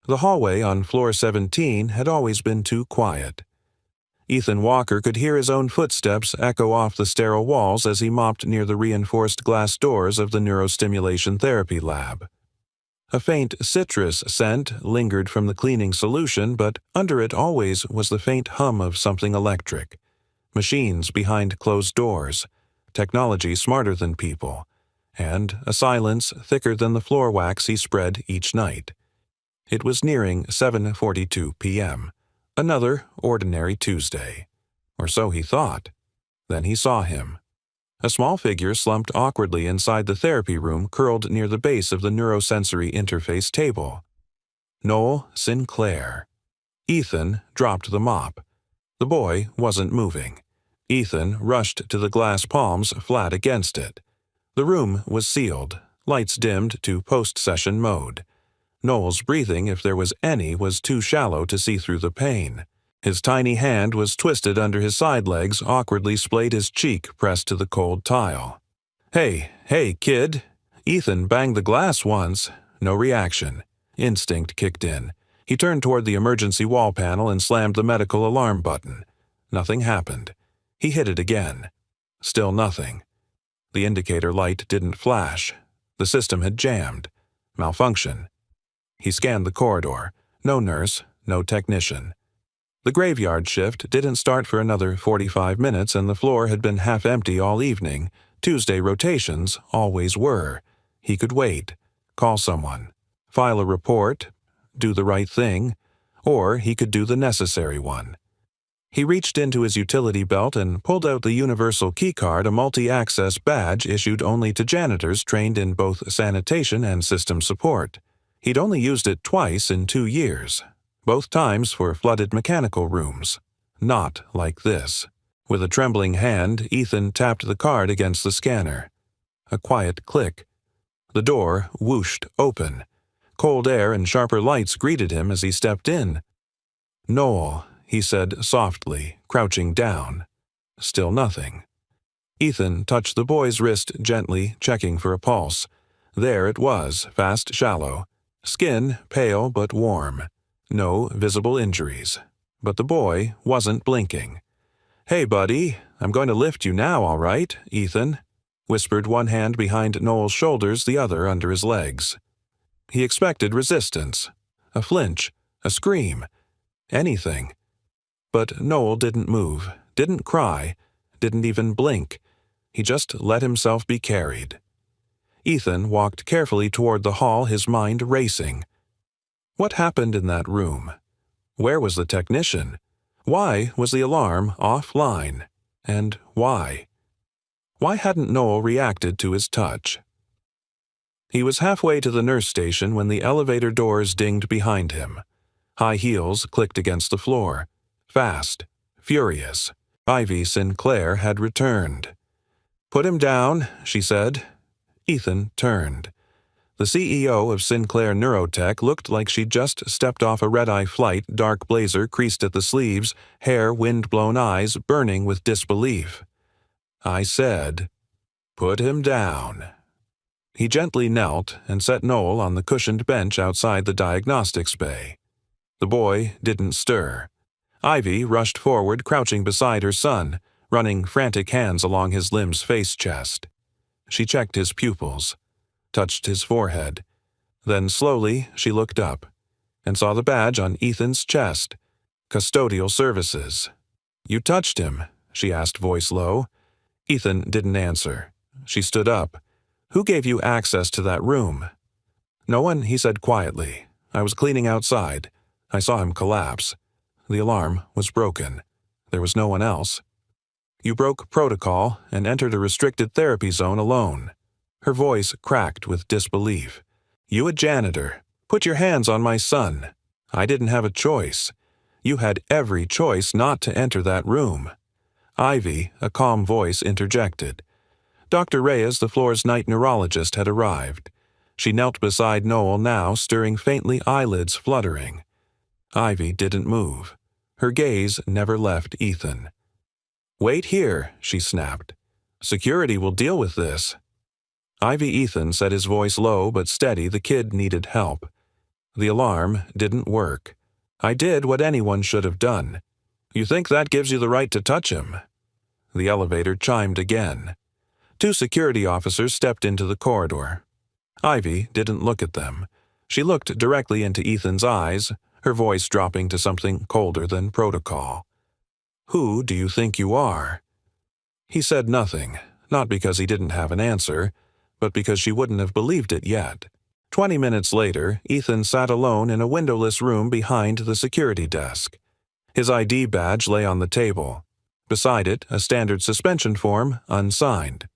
The hallway on floor 17 had always been too quiet. Ethan Walker could hear his own footsteps echo off the sterile walls as he mopped near the reinforced glass doors of the neurostimulation therapy lab. A faint citrus scent lingered from the cleaning solution, but under it always was the faint hum of something electric. Machines behind closed doors, technology smarter than people, and a silence thicker than the floor wax he spread each night. It was nearing 7:42 p.m., another ordinary Tuesday. Or so he thought. Then he saw him. A small figure slumped awkwardly inside the therapy room, curled near the base of the neurosensory interface table. Noel Sinclair. Ethan dropped the mop. The boy wasn't moving. Ethan rushed to the glass palms flat against it. The room was sealed, lights dimmed to post-session mode. Noel's breathing, if there was any, was too shallow to see through the pain. His tiny hand was twisted under his side legs, awkwardly splayed, his cheek pressed to the cold tile. Hey, kid. Ethan banged the glass once. No reaction. Instinct kicked in. He turned toward the emergency wall panel and slammed the medical alarm button. Nothing happened. He hit it again. Still nothing. The indicator light didn't flash. The system had jammed. Malfunction. He scanned the corridor. No nurse, no technician. The graveyard shift didn't start for another 45 minutes, and the floor had been half empty all evening. Tuesday rotations always were. He could wait, call someone, file a report, do the right thing, or he could do the necessary one. He reached into his utility belt and pulled out the universal keycard, a multi-access badge issued only to janitors trained in both sanitation and system support. He'd only used it twice in 2 years. Both times for flooded mechanical rooms. Not like this. With a trembling hand, Ethan tapped the card against the scanner. A quiet click. The door whooshed open. Cold air and sharper lights greeted him as he stepped in. "Noel," he said softly, crouching down. Still nothing. Ethan touched the boy's wrist gently, checking for a pulse. There it was, fast shallow. Skin pale but warm. No visible injuries. But the boy wasn't blinking. "Hey, buddy, I'm going to lift you now, all right, Ethan," whispered, one hand behind Noel's shoulders, the other under his legs. He expected resistance. A flinch. A scream. Anything. But Noel didn't move, didn't cry, didn't even blink. He just let himself be carried. Ethan walked carefully toward the hall, his mind racing. What happened in that room? Where was the technician? Why was the alarm offline? And why? Why hadn't Noel reacted to his touch? He was halfway to the nurse station when the elevator doors dinged behind him. High heels clicked against the floor. Fast. Furious. Ivy Sinclair had returned. "Put him down," she said. Ethan turned. The CEO of Sinclair Neurotech looked like she'd just stepped off a red-eye flight, dark blazer creased at the sleeves, hair, wind-blown eyes burning with disbelief. "I said, put him down." He gently knelt and set Noel on the cushioned bench outside the diagnostics bay. The boy didn't stir. Ivy rushed forward, crouching beside her son, running frantic hands along his limbs, face, chest. She checked his pupils. Touched his forehead. Then slowly she looked up and saw the badge on Ethan's chest. Custodial Services. "You touched him?" she asked, voice low. Ethan didn't answer. She stood up. "Who gave you access to that room?" "No one," he said quietly. "I was cleaning outside. I saw him collapse. The alarm was broken. There was no one else." "You broke protocol and entered a restricted therapy zone alone." Her voice cracked with disbelief. "You a janitor. Put your hands on my son. I didn't have a choice. You had every choice not to enter that room." Ivy, a calm voice, interjected. Dr. Reyes, the floor's night neurologist, had arrived. She knelt beside Noel now, stirring faintly, eyelids fluttering. Ivy didn't move. Her gaze never left Ethan. "Wait here," she snapped. "Security will deal with this." Ivy Ethan said, his voice low but steady. The kid needed help. The alarm didn't work. I did what anyone should have done. You think that gives you the right to touch him? The elevator chimed again. 2 security officers stepped into the corridor. Ivy didn't look at them. She looked directly into Ethan's eyes, her voice dropping to something colder than protocol. Who do you think you are? He said nothing, not because he didn't have an answer, but because she wouldn't have believed it yet. 20 minutes later, Ethan sat alone in a windowless room behind the security desk. His ID badge lay on the table. Beside it, a standard suspension form, unsigned.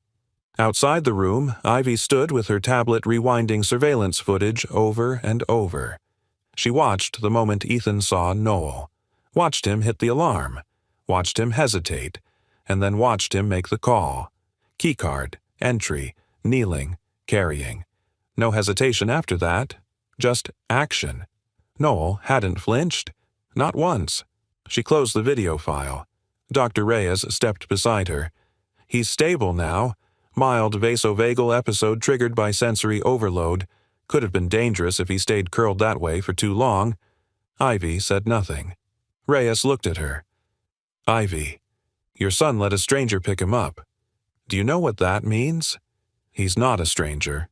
Outside the room, Ivy stood with her tablet rewinding surveillance footage over and over. She watched the moment Ethan saw Noel, watched him hit the alarm, watched him hesitate, and then watched him make the call. Keycard, entry, kneeling, carrying. No hesitation after that, just action. Noel hadn't flinched, not once. She closed the video file. Dr. Reyes stepped beside her. He's stable now. Mild vasovagal episode triggered by sensory overload. Could have been dangerous if he stayed curled that way for too long. Ivy said nothing. Reyes looked at her. Ivy, your son let a stranger pick him up. Do you know what that means? He's not a stranger.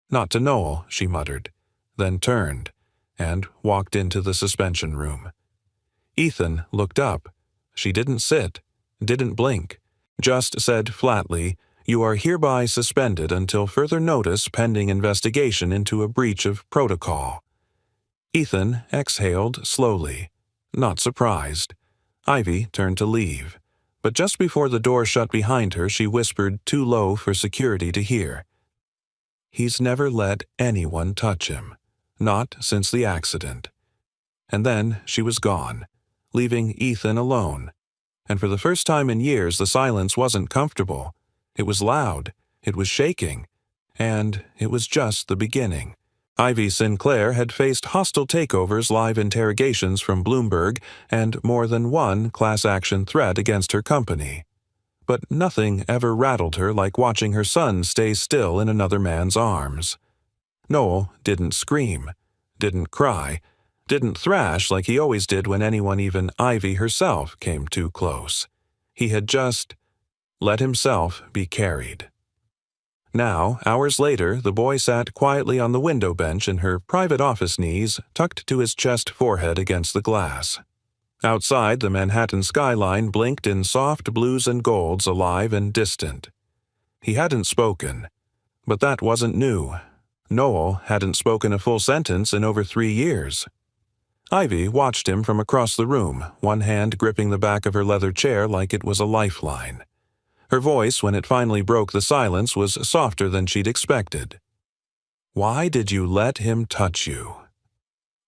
Not to Noel, she muttered, then turned and walked into the suspension room. Ethan looked up. She didn't sit, didn't blink, just said flatly, "You are hereby suspended until further notice pending investigation into a breach of protocol." Ethan exhaled slowly, not surprised. Ivy turned to leave, but just before the door shut behind her, she whispered too low for security to hear. He's never let anyone touch him, not since the accident. And then she was gone, leaving Ethan alone. And for the first time in years, the silence wasn't comfortable. It was loud, it was shaking, and it was just the beginning. Ivy Sinclair had faced hostile takeovers, live interrogations from Bloomberg, and more than one class-action threat against her company. But nothing ever rattled her like watching her son stay still in another man's arms. Noel didn't scream, didn't cry, didn't thrash like he always did when anyone, even Ivy herself, came too close. He had just let himself be carried. Now, hours later, the boy sat quietly on the window bench in her private office, knees tucked to his chest forehead against the glass. Outside, the Manhattan skyline blinked in soft blues and golds, alive and distant. He hadn't spoken, but that wasn't new. Noel hadn't spoken a full sentence in over 3 years. Ivy watched him from across the room, one hand gripping the back of her leather chair like it was a lifeline. Her voice, when it finally broke the silence, was softer than she'd expected. Why did you let him touch you?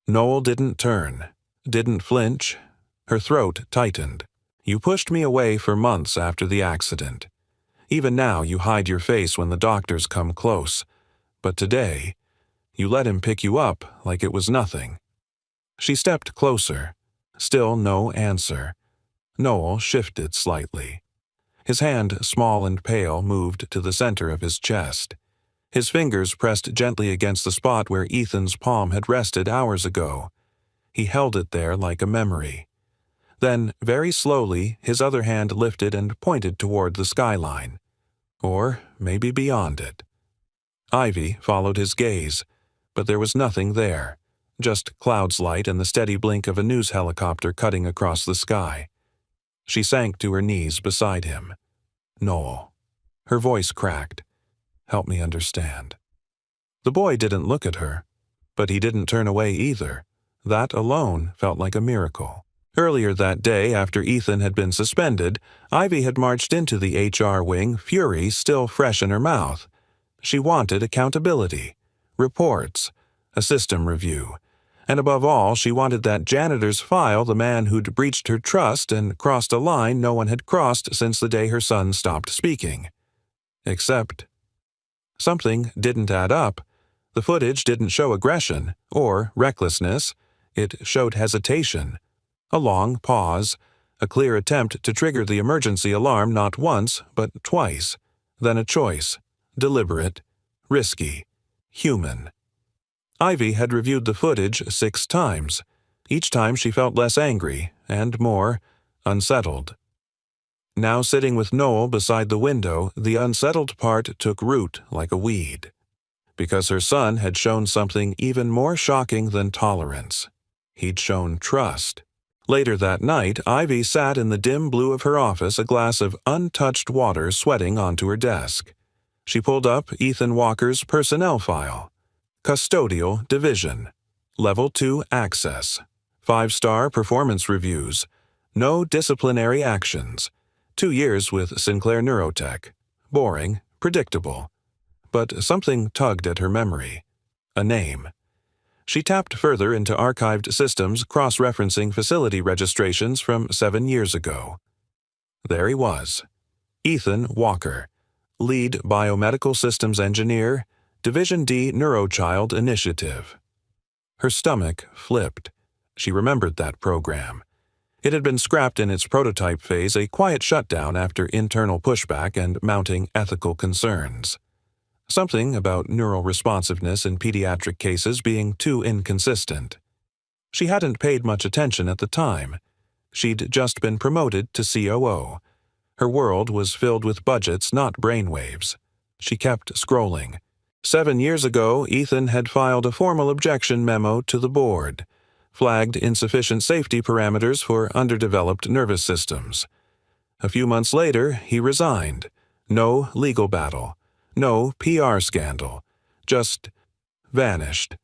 Noel didn't turn, didn't flinch. Her throat tightened. You pushed me away for months after the accident. Even now you hide your face when the doctors come close. But today, you let him pick you up like it was nothing. She stepped closer. Still no answer. Noel shifted slightly. His hand, small and pale, moved to the center of his chest. His fingers pressed gently against the spot where Ethan's palm had rested hours ago. He held it there like a memory. Then, very slowly, his other hand lifted and pointed toward the skyline. Or maybe beyond it. Ivy followed his gaze, but there was nothing there, just clouds light and the steady blink of a news helicopter cutting across the sky. She sank to her knees beside him. Noel. Her voice cracked. Help me understand. The boy didn't look at her, but he didn't turn away either. That alone felt like a miracle. Earlier that day, after Ethan had been suspended, Ivy had marched into the HR wing, fury still fresh in her mouth. She wanted accountability, reports, a system review, and above all, she wanted that janitor's file, the man who'd breached her trust and crossed a line no one had crossed since the day her son stopped speaking. Except something didn't add up. The footage didn't show aggression or recklessness. It showed hesitation. A long pause, a clear attempt to trigger the emergency alarm not once, but twice. Then a choice, deliberate, risky, human. Ivy had reviewed the footage 6 times. Each time she felt less angry and more unsettled. Now sitting with Noel beside the window, the unsettled part took root like a weed. Because her son had shown something even more shocking than tolerance. He'd shown trust. Later that night, Ivy sat in the dim blue of her office, a glass of untouched water sweating onto her desk. She pulled up Ethan Walker's personnel file. Custodial Division. Level 2 Access. 5-star performance reviews. No disciplinary actions. 2 years with Sinclair Neurotech. Boring, predictable. But something tugged at her memory. A name. She tapped further into archived systems, cross-referencing facility registrations from 7 years ago. There he was. Ethan Walker, Lead Biomedical Systems Engineer, Division D Neurochild Initiative. Her stomach flipped. She remembered that program. It had been scrapped in its prototype phase, a quiet shutdown after internal pushback and mounting ethical concerns. Something about neural responsiveness in pediatric cases being too inconsistent. She hadn't paid much attention at the time. She'd just been promoted to COO. Her world was filled with budgets, not brainwaves. She kept scrolling. 7 years ago, Ethan had filed a formal objection memo to the board, flagged insufficient safety parameters for underdeveloped nervous systems. A few months later, he resigned. No legal battle. No PR scandal. Just vanished.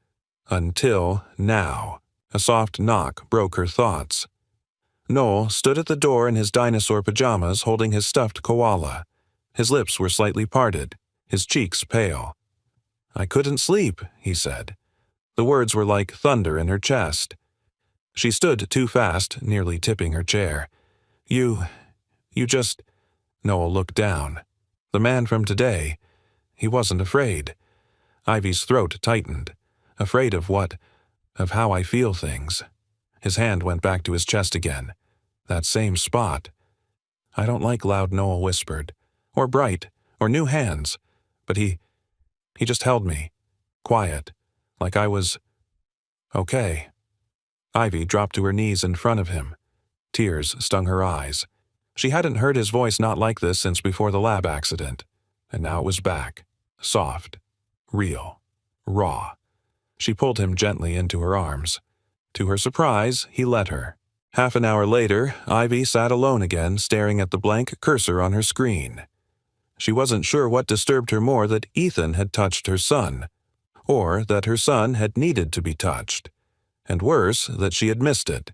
Until now. A soft knock broke her thoughts. Noel stood at the door in his dinosaur pajamas holding his stuffed koala. His lips were slightly parted, his cheeks pale. "I couldn't sleep," he said. The words were like thunder in her chest. She stood too fast, nearly tipping her chair. You just... Noel looked down. The man from today... He wasn't afraid. Ivy's throat tightened. Afraid of what? Of how I feel things. His hand went back to his chest again. That same spot. "I don't like loud," Noel whispered. "Or bright, or new hands." But he just held me. Quiet. Like I was... okay. Ivy dropped to her knees in front of him. Tears stung her eyes. She hadn't heard his voice not like this since before the lab accident. And now it was back. Soft. Real. Raw. She pulled him gently into her arms. To her surprise, he let her. Half an hour later, Ivy sat alone again, staring at the blank cursor on her screen. She wasn't sure what disturbed her more, that Ethan had touched her son, or that her son had needed to be touched, and worse, that she had missed it.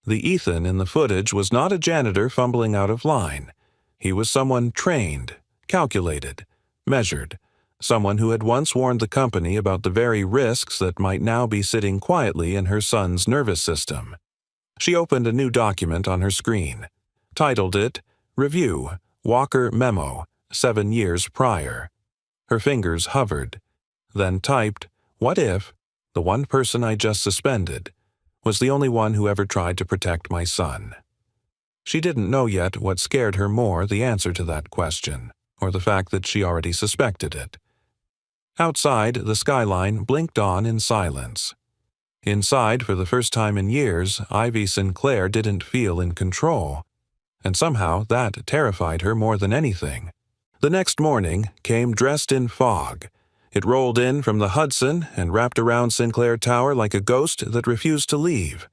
The Ethan in the footage was not a janitor fumbling out of line. He was someone trained, calculated, measured, someone who had once warned the company about the very risks that might now be sitting quietly in her son's nervous system. She opened a new document on her screen, titled it, Review, Walker Memo, 7 years prior. Her fingers hovered, then typed, "What if the one person I just suspended was the only one who ever tried to protect my son?" She didn't know yet what scared her more, the answer to that question, or the fact that she already suspected it. Outside, the skyline blinked on in silence. Inside, for the first time in years, Ivy Sinclair didn't feel in control, and somehow that terrified her more than anything. The next morning came dressed in fog. It rolled in from the Hudson and wrapped around Sinclair Tower like a ghost that refused to leave.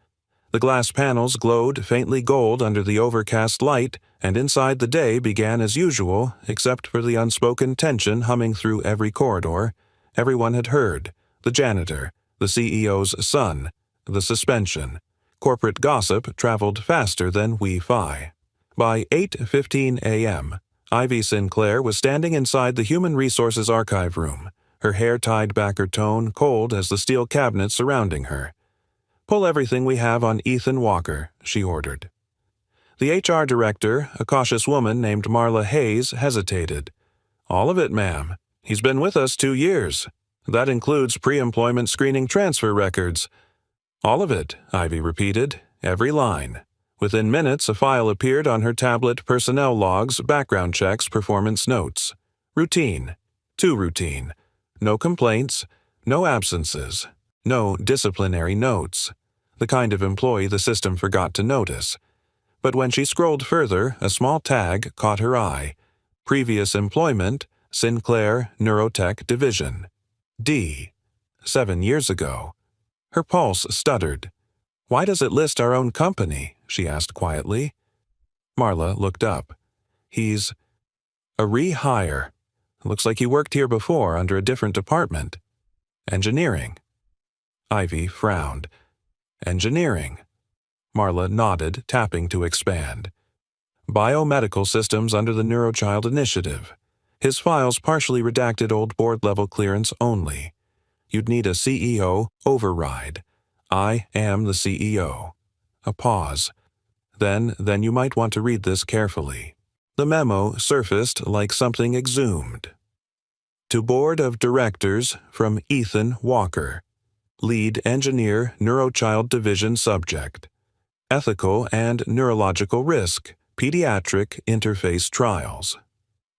The glass panels glowed faintly gold under the overcast light, and inside the day began as usual, except for the unspoken tension humming through every corridor. Everyone had heard. The janitor, the CEO's son, the suspension. Corporate gossip traveled faster than Wi-Fi. By 8:15 a.m., Ivy Sinclair was standing inside the Human Resources Archive room, her hair tied back, her tone cold as the steel cabinet surrounding her. "Pull everything we have on Ethan Walker," she ordered. The HR director, a cautious woman named Marla Hayes, hesitated. "All of it, ma'am. He's been with us 2 years. That includes pre-employment screening transfer records." "All of it," Ivy repeated, every line. Within minutes, a file appeared on her tablet: personnel logs, background checks, performance notes. Routine. Too routine. No complaints, No absences. No disciplinary notes. The kind of employee the system forgot to notice. But when she scrolled further, a small tag caught her eye. Previous employment, Sinclair Neurotech Division. D. 7 years ago. Her pulse stuttered. "Why does it list our own company?" she asked quietly. Marla looked up. "He's a rehire. Looks like he worked here before under a different department. Engineering." Ivy frowned. "Engineering." Marla nodded, tapping to expand. "Biomedical systems under the Neurochild Initiative. His files partially redacted old board-level clearance only. You'd need a CEO override. I am the CEO." A pause. Then you might want to read this carefully. The memo surfaced like something exhumed. To Board of Directors from Ethan Walker. Lead Engineer Neurochild Division Subject. Ethical and Neurological Risk, Pediatric Interface Trials.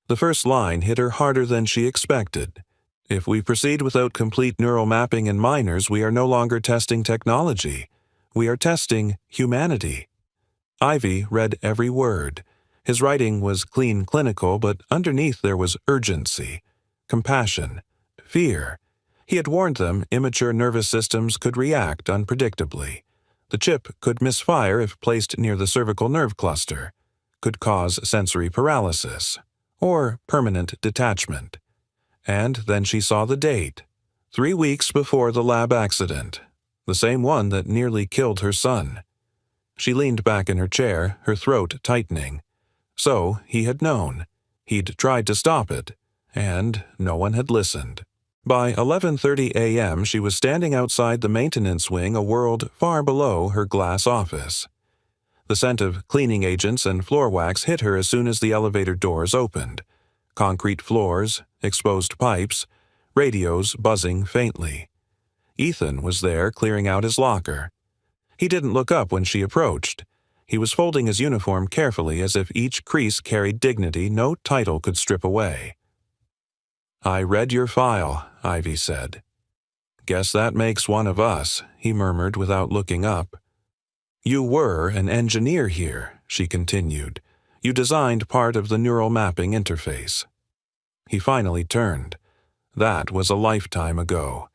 The first line hit her harder than she expected. If we proceed without complete neural mapping in minors, we are no longer testing technology. We are testing humanity. Ivy read every word. His writing was clean clinical, but underneath there was urgency, compassion, fear. He had warned them immature nervous systems could react unpredictably. The chip could misfire if placed near the cervical nerve cluster, could cause sensory paralysis, or permanent detachment. And then she saw the date, 3 weeks before the lab accident, the same one that nearly killed her son. She leaned back in her chair, her throat tightening. So he had known. He'd tried to stop it, and no one had listened. By 11:30 a.m., she was standing outside the maintenance wing, a world far below her glass office. The scent of cleaning agents and floor wax hit her as soon as the elevator doors opened. Concrete floors, exposed pipes, radios buzzing faintly. Ethan was there clearing out his locker. He didn't look up when she approached. He was folding his uniform carefully as if each crease carried dignity no title could strip away. "I read your file," Ivy said. "Guess that makes one of us," he murmured without looking up. "You were an engineer here," she continued. "You designed part of the neural mapping interface." He finally turned. "That was a lifetime ago.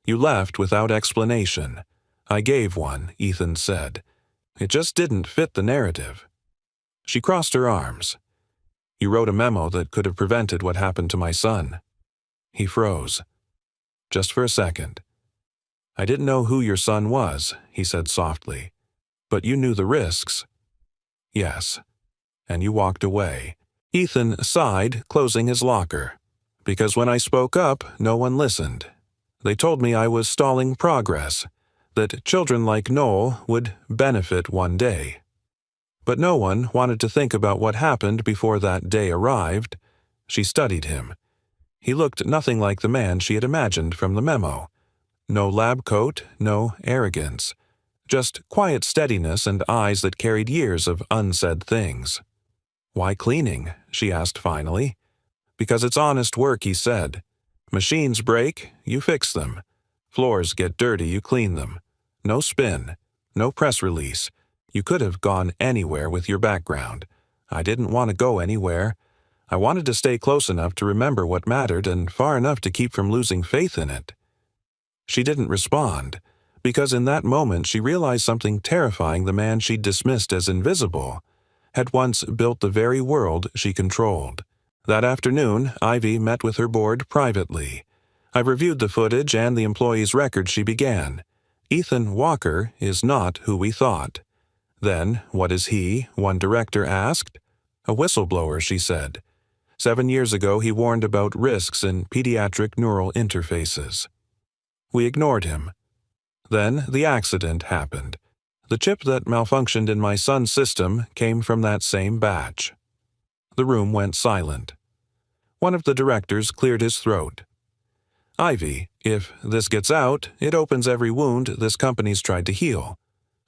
You left without explanation. I gave one," Ethan said. "It just didn't fit the narrative." She crossed her arms. "You wrote a memo that could have prevented what happened to my son." He froze. Just for a second. "I didn't know who your son was," he said softly. "But you knew the risks." "Yes." "And you walked away." Ethan sighed, closing his locker. "Because when I spoke up, no one listened. They told me I was stalling progress, that children like Noel would benefit one day. But no one wanted to think about what happened before that day arrived." She studied him. He looked nothing like the man she had imagined from the memo. No lab coat, no arrogance. Just quiet steadiness and eyes that carried years of unsaid things. "Why cleaning?" she asked finally. "Because it's honest work," he said. "Machines break, you fix them. Floors get dirty, you clean them. No spin. No press release. You could have gone anywhere with your background. I didn't want to go anywhere. I wanted to stay close enough to remember what mattered and far enough to keep from losing faith in it." She didn't respond, because in that moment she realized something terrifying. The man she'd dismissed as invisible had once built the very world she controlled. That afternoon, Ivy met with her board privately. "I've reviewed the footage and the employee's record," she began. "Ethan Walker is not who we thought." "Then, what is he?" one director asked. "A whistleblower," she said. 7 years ago, he warned about risks in pediatric neural interfaces. We ignored him. Then the accident happened. The chip that malfunctioned in my son's system came from that same batch." The room went silent. One of the directors cleared his throat. "Ivy, if this gets out, it opens every wound this company's tried to heal.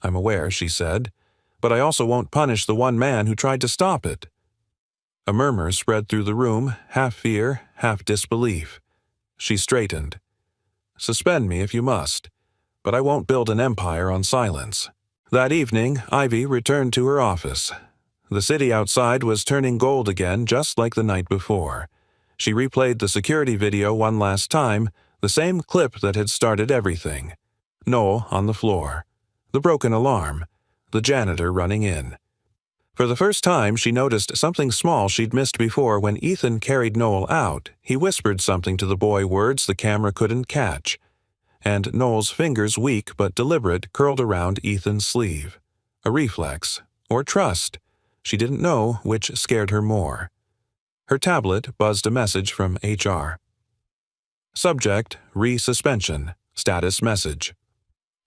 I'm aware," she said, "but I also won't punish the one man who tried to stop it." A murmur spread through the room, half fear, half disbelief. She straightened. Suspend me if you must, but I won't build an empire on silence." That evening, Ivy returned to her office. The city outside was turning gold again, just like the night before. She replayed the security video one last time, the same clip that had started everything. Noel on the floor. The broken alarm. The janitor running in. For the first time, she noticed something small she'd missed before. When Ethan carried Noel out, he whispered something to the boy, words the camera couldn't catch. And Noel's fingers, weak but deliberate, curled around Ethan's sleeve. A reflex. Or trust. She didn't know which scared her more. Her tablet buzzed a message from HR. Subject, re-suspension. Status message.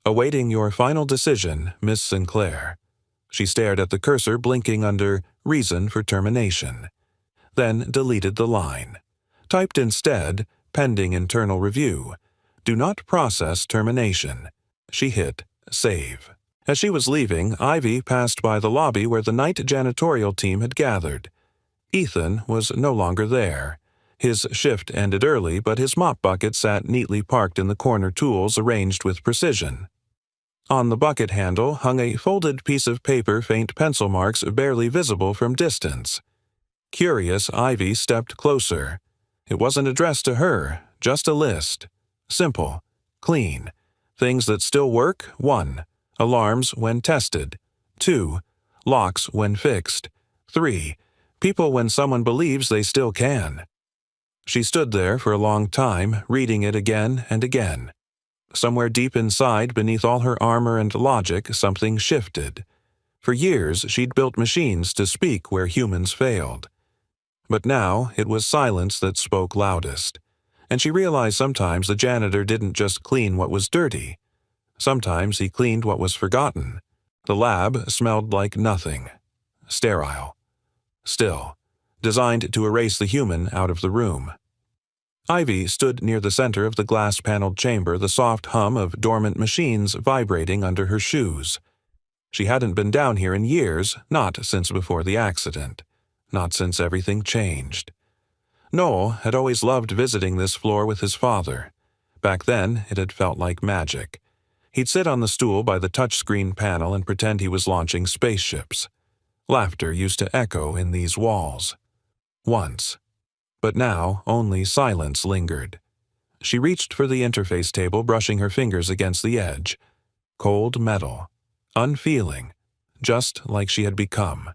Awaiting your final decision, Miss Sinclair. She stared at the cursor blinking under reason for termination. Then deleted the line. Typed instead, pending internal review. Do not process termination. She hit save. As she was leaving, Ivy passed by the lobby where the night janitorial team had gathered. Ethan was no longer there. His shift ended early, but his mop bucket sat neatly parked in the corner, tools arranged with precision. On the bucket handle hung a folded piece of paper, faint pencil marks barely visible from distance. Curious, Ivy stepped closer. It wasn't addressed to her, just a list. Simple, clean. Things that still work: 1. Alarms when tested. 2. Locks when fixed. 3. People when someone believes they still can. She stood there for a long time, reading it again and again. Somewhere deep inside, beneath all her armor and logic, something shifted. For years, she'd built machines to speak where humans failed. But now, it was silence that spoke loudest. And she realized sometimes the janitor didn't just clean what was dirty. Sometimes he cleaned what was forgotten. The lab smelled like nothing. Sterile. Still. Designed to erase the human out of the room. Ivy stood near the center of the glass-paneled chamber, the soft hum of dormant machines vibrating under her shoes. She hadn't been down here in years, not since before the accident. Not since everything changed. Noel had always loved visiting this floor with his father. Back then, it had felt like magic. He'd sit on the stool by the touchscreen panel and pretend he was launching spaceships. Laughter used to echo in these walls. Once. But now, only silence lingered. She reached for the interface table, brushing her fingers against the edge. Cold metal. Unfeeling. Just like she had become.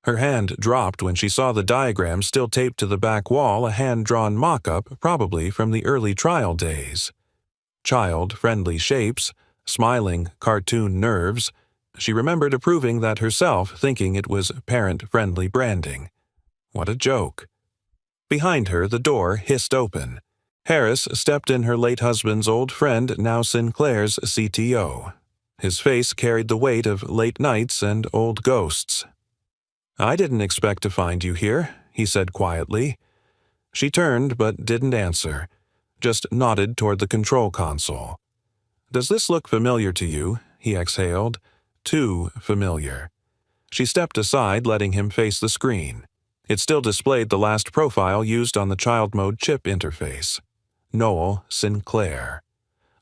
Her hand dropped when she saw the diagram still taped to the back wall, a hand-drawn mock-up, probably from the early trial days. Child-friendly shapes, smiling cartoon nerves. She remembered approving that herself, thinking it was parent-friendly branding. What a joke. Behind her, the door hissed open. Harris stepped in, her late husband's old friend, now Sinclair's CTO. His face carried the weight of late nights and old ghosts. "I didn't expect to find you here," he said quietly. She turned but didn't answer, just nodded toward the control console. "Does this look familiar to you?" he exhaled. Too familiar. She stepped aside, letting him face the screen. It still displayed the last profile used on the child mode chip interface. Noel Sinclair.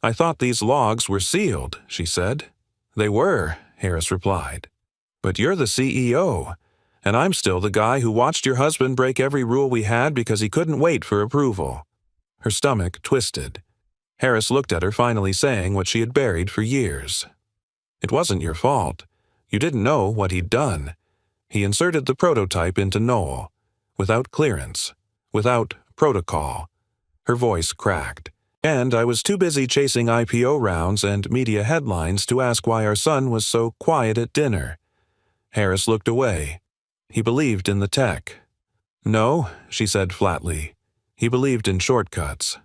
"I thought these logs were sealed," she said. "They were," Harris replied. "But you're the CEO, and I'm still the guy who watched your husband break every rule we had because he couldn't wait for approval." Her stomach twisted. Harris looked at her, finally saying what she had buried for years. "It wasn't your fault. You didn't know what he'd done." He inserted the prototype into Noel. Without clearance. Without protocol. Her voice cracked. "And I was too busy chasing IPO rounds and media headlines to ask why our son was so quiet at dinner." Harris looked away. He believed in the tech. "No," she said flatly. He believed in shortcuts.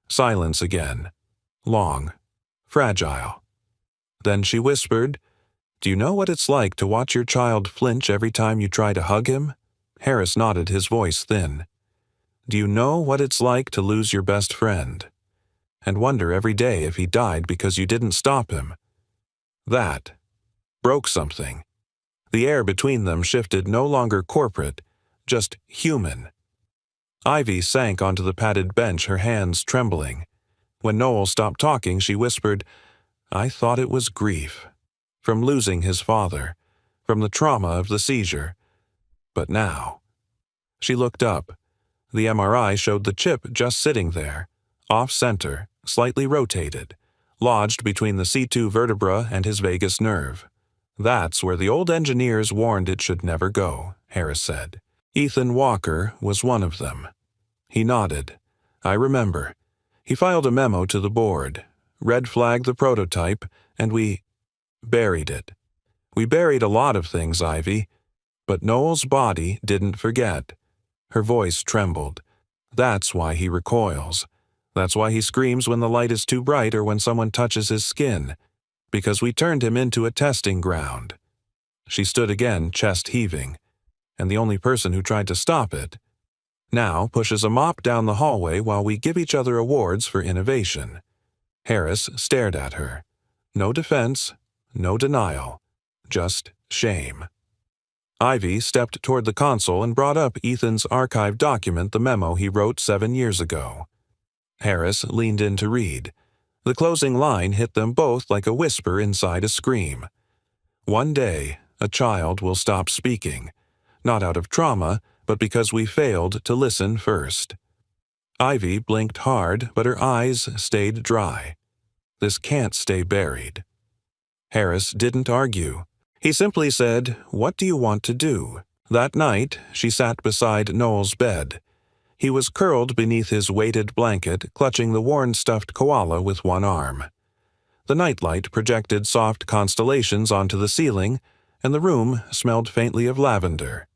Silence again. Long. Fragile. Then she whispered, "Do you know what it's like to watch your child flinch every time you try to hug him?" Harris nodded, his voice thin. "Do you know what it's like to lose your best friend? And wonder every day if he died because you didn't stop him?" That broke something. The air between them shifted, no longer corporate, just human. Ivy sank onto the padded bench, her hands trembling. When Noel stopped talking, she whispered, "I thought it was grief. From losing his father. From the trauma of the seizure. But now." She looked up. The MRI showed the chip just sitting there, off-center, slightly rotated, lodged between the C2 vertebra and his vagus nerve. "That's where the old engineers warned it should never go," Harris said. "Ethan Walker was one of them." He nodded. "I remember. He filed a memo to the board, red-flagged the prototype, and we buried it. We buried a lot of things, Ivy. But Noel's body didn't forget." Her voice trembled. "That's why he recoils. That's why he screams when the light is too bright or when someone touches his skin. Because we turned him into a testing ground." She stood again, chest heaving. "And the only person who tried to stop it now pushes a mop down the hallway while we give each other awards for innovation." Harris stared at her. No defense, no denial, just shame. Ivy stepped toward the console and brought up Ethan's archived document, the memo he wrote 7 years ago. Harris leaned in to read. The closing line hit them both like a whisper inside a scream. "One day, a child will stop speaking, not out of trauma, but because we failed to listen first." Ivy blinked hard, but her eyes stayed dry. This can't stay buried. Harris didn't argue. He simply said, "What do you want to do?" That night, she sat beside Noel's bed. He was curled beneath his weighted blanket, clutching the worn stuffed koala with one arm. The nightlight projected soft constellations onto the ceiling, and the room smelled faintly of lavender.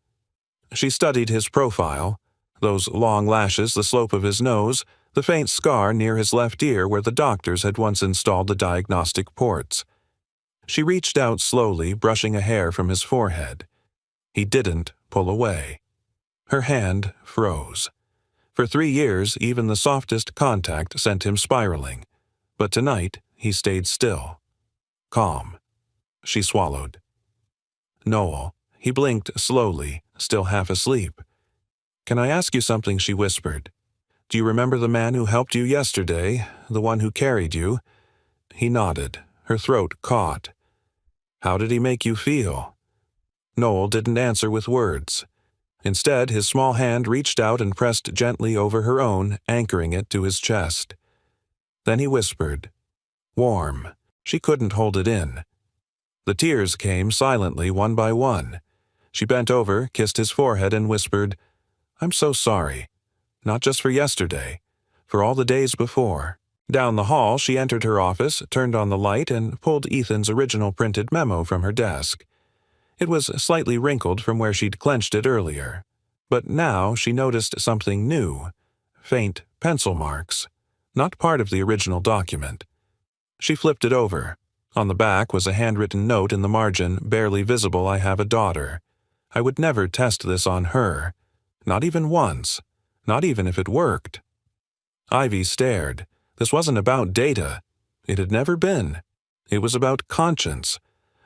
She studied his profile, those long lashes, the slope of his nose, the faint scar near his left ear where the doctors had once installed the diagnostic ports. She reached out slowly, brushing a hair from his forehead. He didn't pull away. Her hand froze. For 3 years, even the softest contact sent him spiraling. But tonight, he stayed still. Calm. She swallowed. "Noel." He blinked slowly, still half asleep. "Can I ask you something?" she whispered. "Do you remember the man who helped you yesterday, the one who carried you?" He nodded. Her throat caught. "How did he make you feel?" Noel didn't answer with words. Instead, his small hand reached out and pressed gently over her own, anchoring it to his chest. Then he whispered, "Warm." She couldn't hold it in. The tears came silently, one by one. She bent over, kissed his forehead, and whispered, "I'm so sorry. Not just for yesterday, for all the days before." Down the hall, she entered her office, turned on the light, and pulled Ethan's original printed memo from her desk. It was slightly wrinkled from where she'd clenched it earlier. But now she noticed something new. Faint pencil marks. Not part of the original document. She flipped it over. On the back was a handwritten note in the margin, barely visible. "I have a daughter. I would never test this on her. Not even once. Not even if it worked." Ivy stared. This wasn't about data. It had never been. It was about conscience.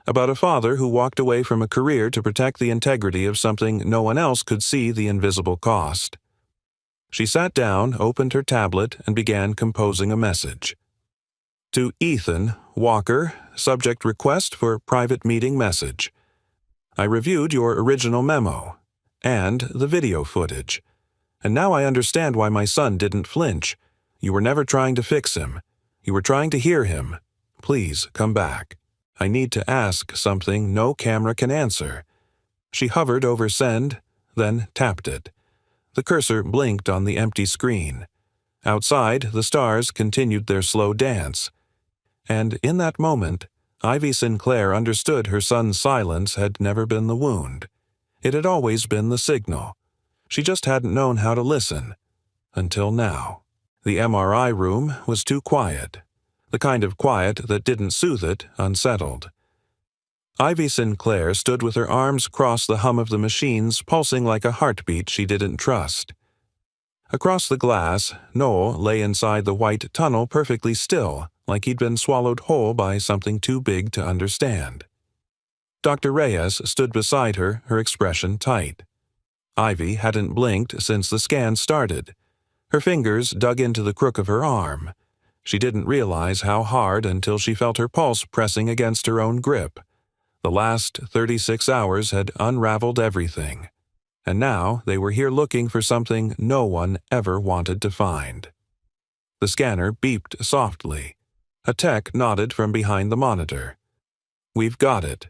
About a father who walked away from a career to protect the integrity of something no one else could see the invisible cost. She sat down, opened her tablet, and began composing a message. "To Ethan Walker, subject request for private meeting message. I reviewed your original memo and the video footage, and now I understand why my son didn't flinch. You were never trying to fix him. You were trying to hear him. Please come back. I need to ask something no camera can answer." She hovered over send, then tapped it. The cursor blinked on the empty screen. Outside, the stars continued their slow dance. And in that moment, Ivy Sinclair understood her son's silence had never been the wound. It had always been the signal. She just hadn't known how to listen. Until now. The MRI room was too quiet. The kind of quiet that didn't soothe it, unsettled. Ivy Sinclair stood with her arms across the hum of the machines, pulsing like a heartbeat she didn't trust. Across the glass, Noel lay inside the white tunnel perfectly still, like he'd been swallowed whole by something too big to understand. Dr. Reyes stood beside her, her expression tight. Ivy hadn't blinked since the scan started. Her fingers dug into the crook of her arm. She didn't realize how hard until she felt her pulse pressing against her own grip. The last 36 hours had unraveled everything, and now they were here looking for something no one ever wanted to find. The scanner beeped softly. A tech nodded from behind the monitor. "We've got it."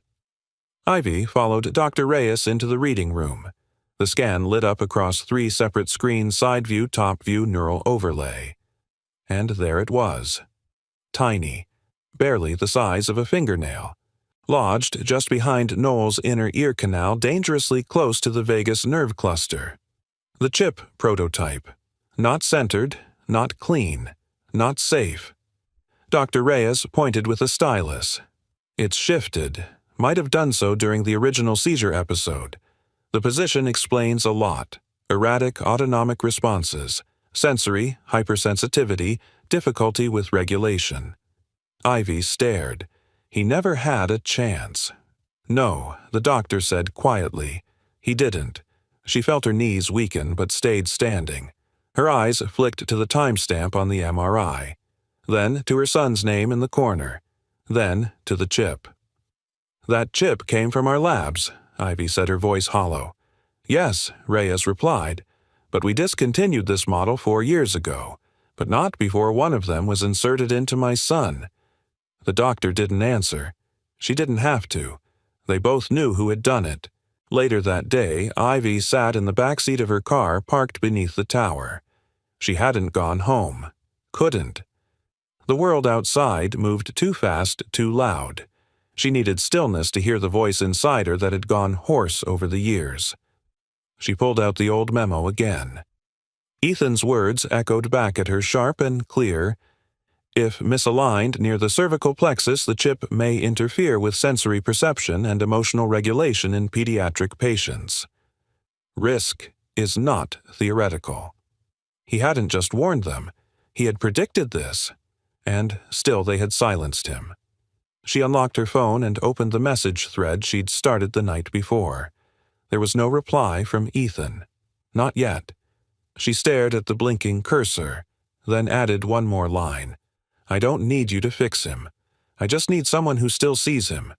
Ivy followed Dr. Reyes into the reading room. The scan lit up across 3 separate screens: side view, top view, neural overlay. And there it was. Tiny, barely the size of a fingernail, lodged just behind Noel's inner ear canal, dangerously close to the vagus nerve cluster. The chip prototype. Not centered, not clean, not safe. Dr. Reyes pointed with a stylus. "It's shifted. Might have done so during the original seizure episode. The position explains a lot. Erratic autonomic responses, sensory hypersensitivity, difficulty with regulation." Ivy stared. He never had a chance. "No," the doctor said quietly. He didn't. She felt her knees weaken but stayed standing. Her eyes flicked to the timestamp on the MRI, then to her son's name in the corner, then to the chip. "That chip came from our labs," Ivy said, her voice hollow. "Yes," Reyes replied, "but we discontinued this model 4 years ago, but not before one of them was inserted into my son." The doctor didn't answer. She didn't have to. They both knew who had done it. Later that day, Ivy sat in the back seat of her car parked beneath the tower. She hadn't gone home. Couldn't. The world outside moved too fast, too loud. She needed stillness to hear the voice inside her that had gone hoarse over the years. She pulled out the old memo again. Ethan's words echoed back at her sharp and clear. "If misaligned near the cervical plexus, the chip may interfere with sensory perception and emotional regulation in pediatric patients. Risk is not theoretical." He hadn't just warned them. He had predicted this. And still they had silenced him. She unlocked her phone and opened the message thread she'd started the night before. There was no reply from Ethan. Not yet. She stared at the blinking cursor, then added one more line. "I don't need you to fix him. I just need someone who still sees him."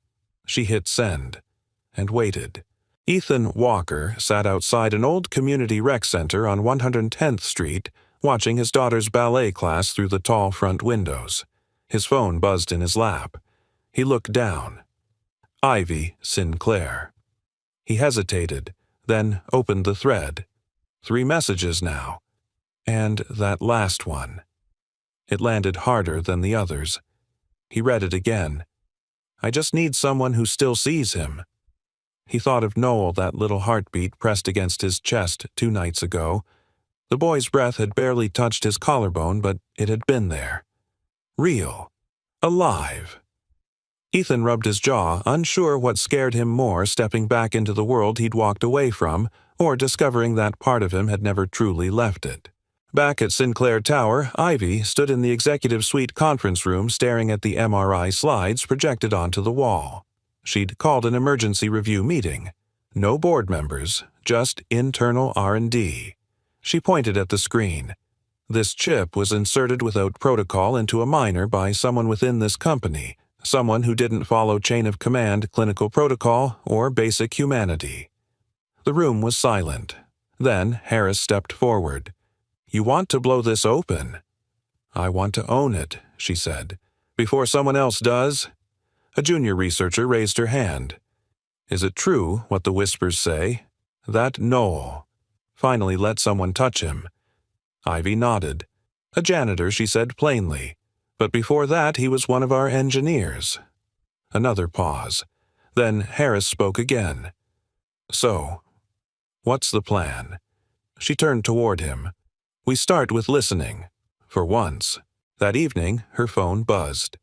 She hit send, and waited. Ethan Walker sat outside an old community rec center on 110th Street, watching his daughter's ballet class through the tall front windows. His phone buzzed in his lap. He looked down. Ivy Sinclair. He hesitated, then opened the thread. 3 messages now. And that last one. It landed harder than the others. He read it again. "I just need someone who still sees him." He thought of Noel, that little heartbeat pressed against his chest 2 nights ago. The boy's breath had barely touched his collarbone, but it had been there. Real. Alive. Ethan rubbed his jaw, unsure what scared him more, stepping back into the world he'd walked away from, or discovering that part of him had never truly left it. Back at Sinclair Tower, Ivy stood in the executive suite conference room staring at the MRI slides projected onto the wall. She'd called an emergency review meeting. No board members, just internal R&D. She pointed at the screen. This chip was inserted without protocol into a minor by someone within this company, someone who didn't follow chain of command clinical protocol or basic humanity. The room was silent. Then Harris stepped forward. "You want to blow this open?" "I want to own it," she said. "Before someone else does?" A junior researcher raised her hand. "Is it true what the whispers say? That Noel finally let someone touch him?" Ivy nodded. "A janitor," she said plainly. "But before that he was one of our engineers." Another pause. Then Harris spoke again. "So, what's the plan?" She turned toward him. "We start with listening. For once." That evening, her phone buzzed.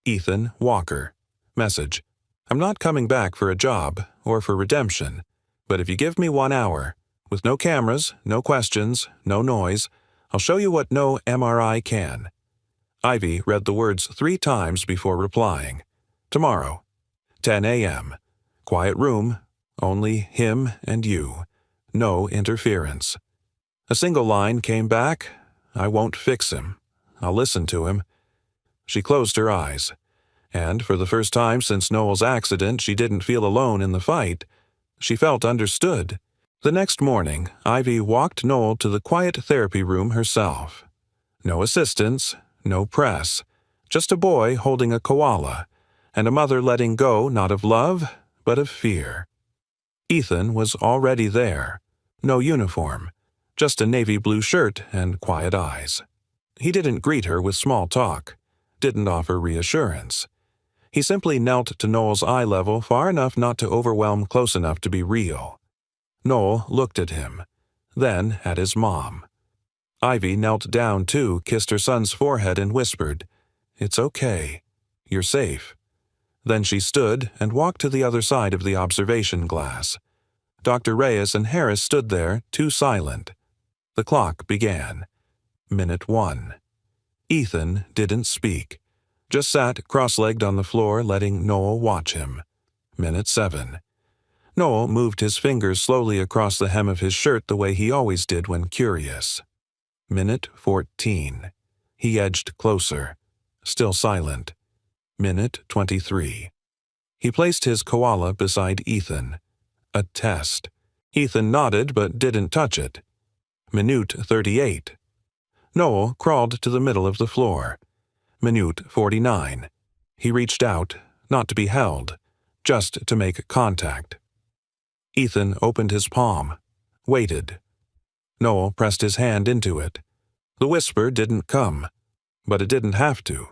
Ethan Walker. Message. "I'm not coming back for a job or for redemption, but if you give me 1 hour, with no cameras, no questions, no noise, I'll show you what no MRI can." Ivy read the words 3 times before replying. "Tomorrow, 10 a.m. Quiet room, only him and you. No interference." A single line came back. "I won't fix him. I'll listen to him. She closed her eyes, and for the first time since Noel's accident, she didn't feel alone in the fight. She felt understood. The next morning, Ivy walked Noel to the quiet therapy room herself. No assistants, no press, just a boy holding a koala, and a mother letting go not of love, but of fear. Ethan was already there. No uniform, just a navy blue shirt and quiet eyes. He didn't greet her with small talk, didn't offer reassurance. He simply knelt to Noel's eye level far enough not to overwhelm, close enough to be real. Noel looked at him, then at his mom. Ivy knelt down too, kissed her son's forehead and whispered, "It's okay. You're safe." Then she stood and walked to the other side of the observation glass. Dr. Reyes and Harris stood there, too silent. The clock began. Minute 1. Ethan didn't speak, just sat cross-legged on the floor letting Noel watch him. Minute 7. Noel moved his fingers slowly across the hem of his shirt the way he always did when curious. Minute 14. He edged closer, still silent. Minute 23. He placed his koala beside Ethan. A test. Ethan nodded but didn't touch it. Minute 38. Noel crawled to the middle of the floor. Minute 49. He reached out, not to be held, just to make contact. Ethan opened his palm, waited. Noel pressed his hand into it. The whisper didn't come, but it didn't have to,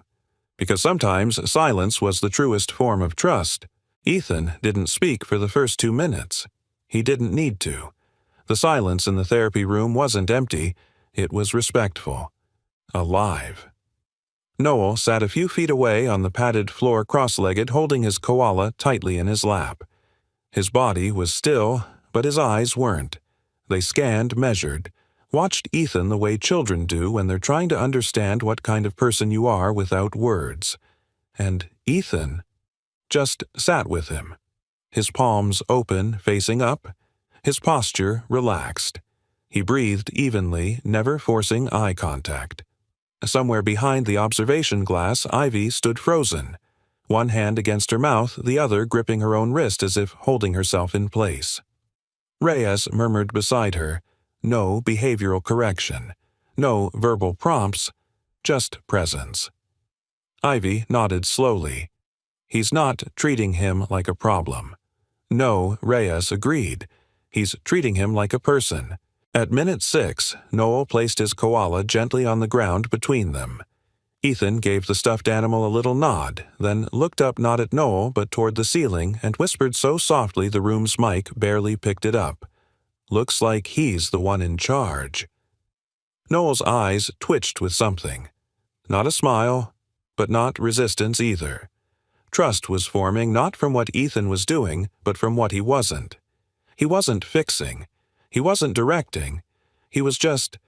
because sometimes silence was the truest form of trust. Ethan didn't speak for the first 2 minutes. He didn't need to. The silence in the therapy room wasn't empty, it was respectful. Alive. Noel sat a few feet away on the padded floor cross-legged, holding his koala tightly in his lap. His body was still, but his eyes weren't. They scanned, measured, watched Ethan the way children do when they're trying to understand what kind of person you are without words. And Ethan just sat with him, his palms open, facing up, his posture relaxed. He breathed evenly, never forcing eye contact. Somewhere behind the observation glass, Ivy stood frozen, one hand against her mouth, the other gripping her own wrist as if holding herself in place. Reyes murmured beside her, no behavioral correction, no verbal prompts, just presence. Ivy nodded slowly. He's not treating him like a problem. No, Reyes agreed. He's treating him like a person. At minute 6, Noel placed his koala gently on the ground between them. Ethan gave the stuffed animal a little nod, then looked up not at Noel but toward the ceiling and whispered so softly the room's mic barely picked it up. Looks like he's the one in charge. Noel's eyes twitched with something. Not a smile, but not resistance either. Trust was forming not from what Ethan was doing, but from what he wasn't. He wasn't fixing. He wasn't directing. He was just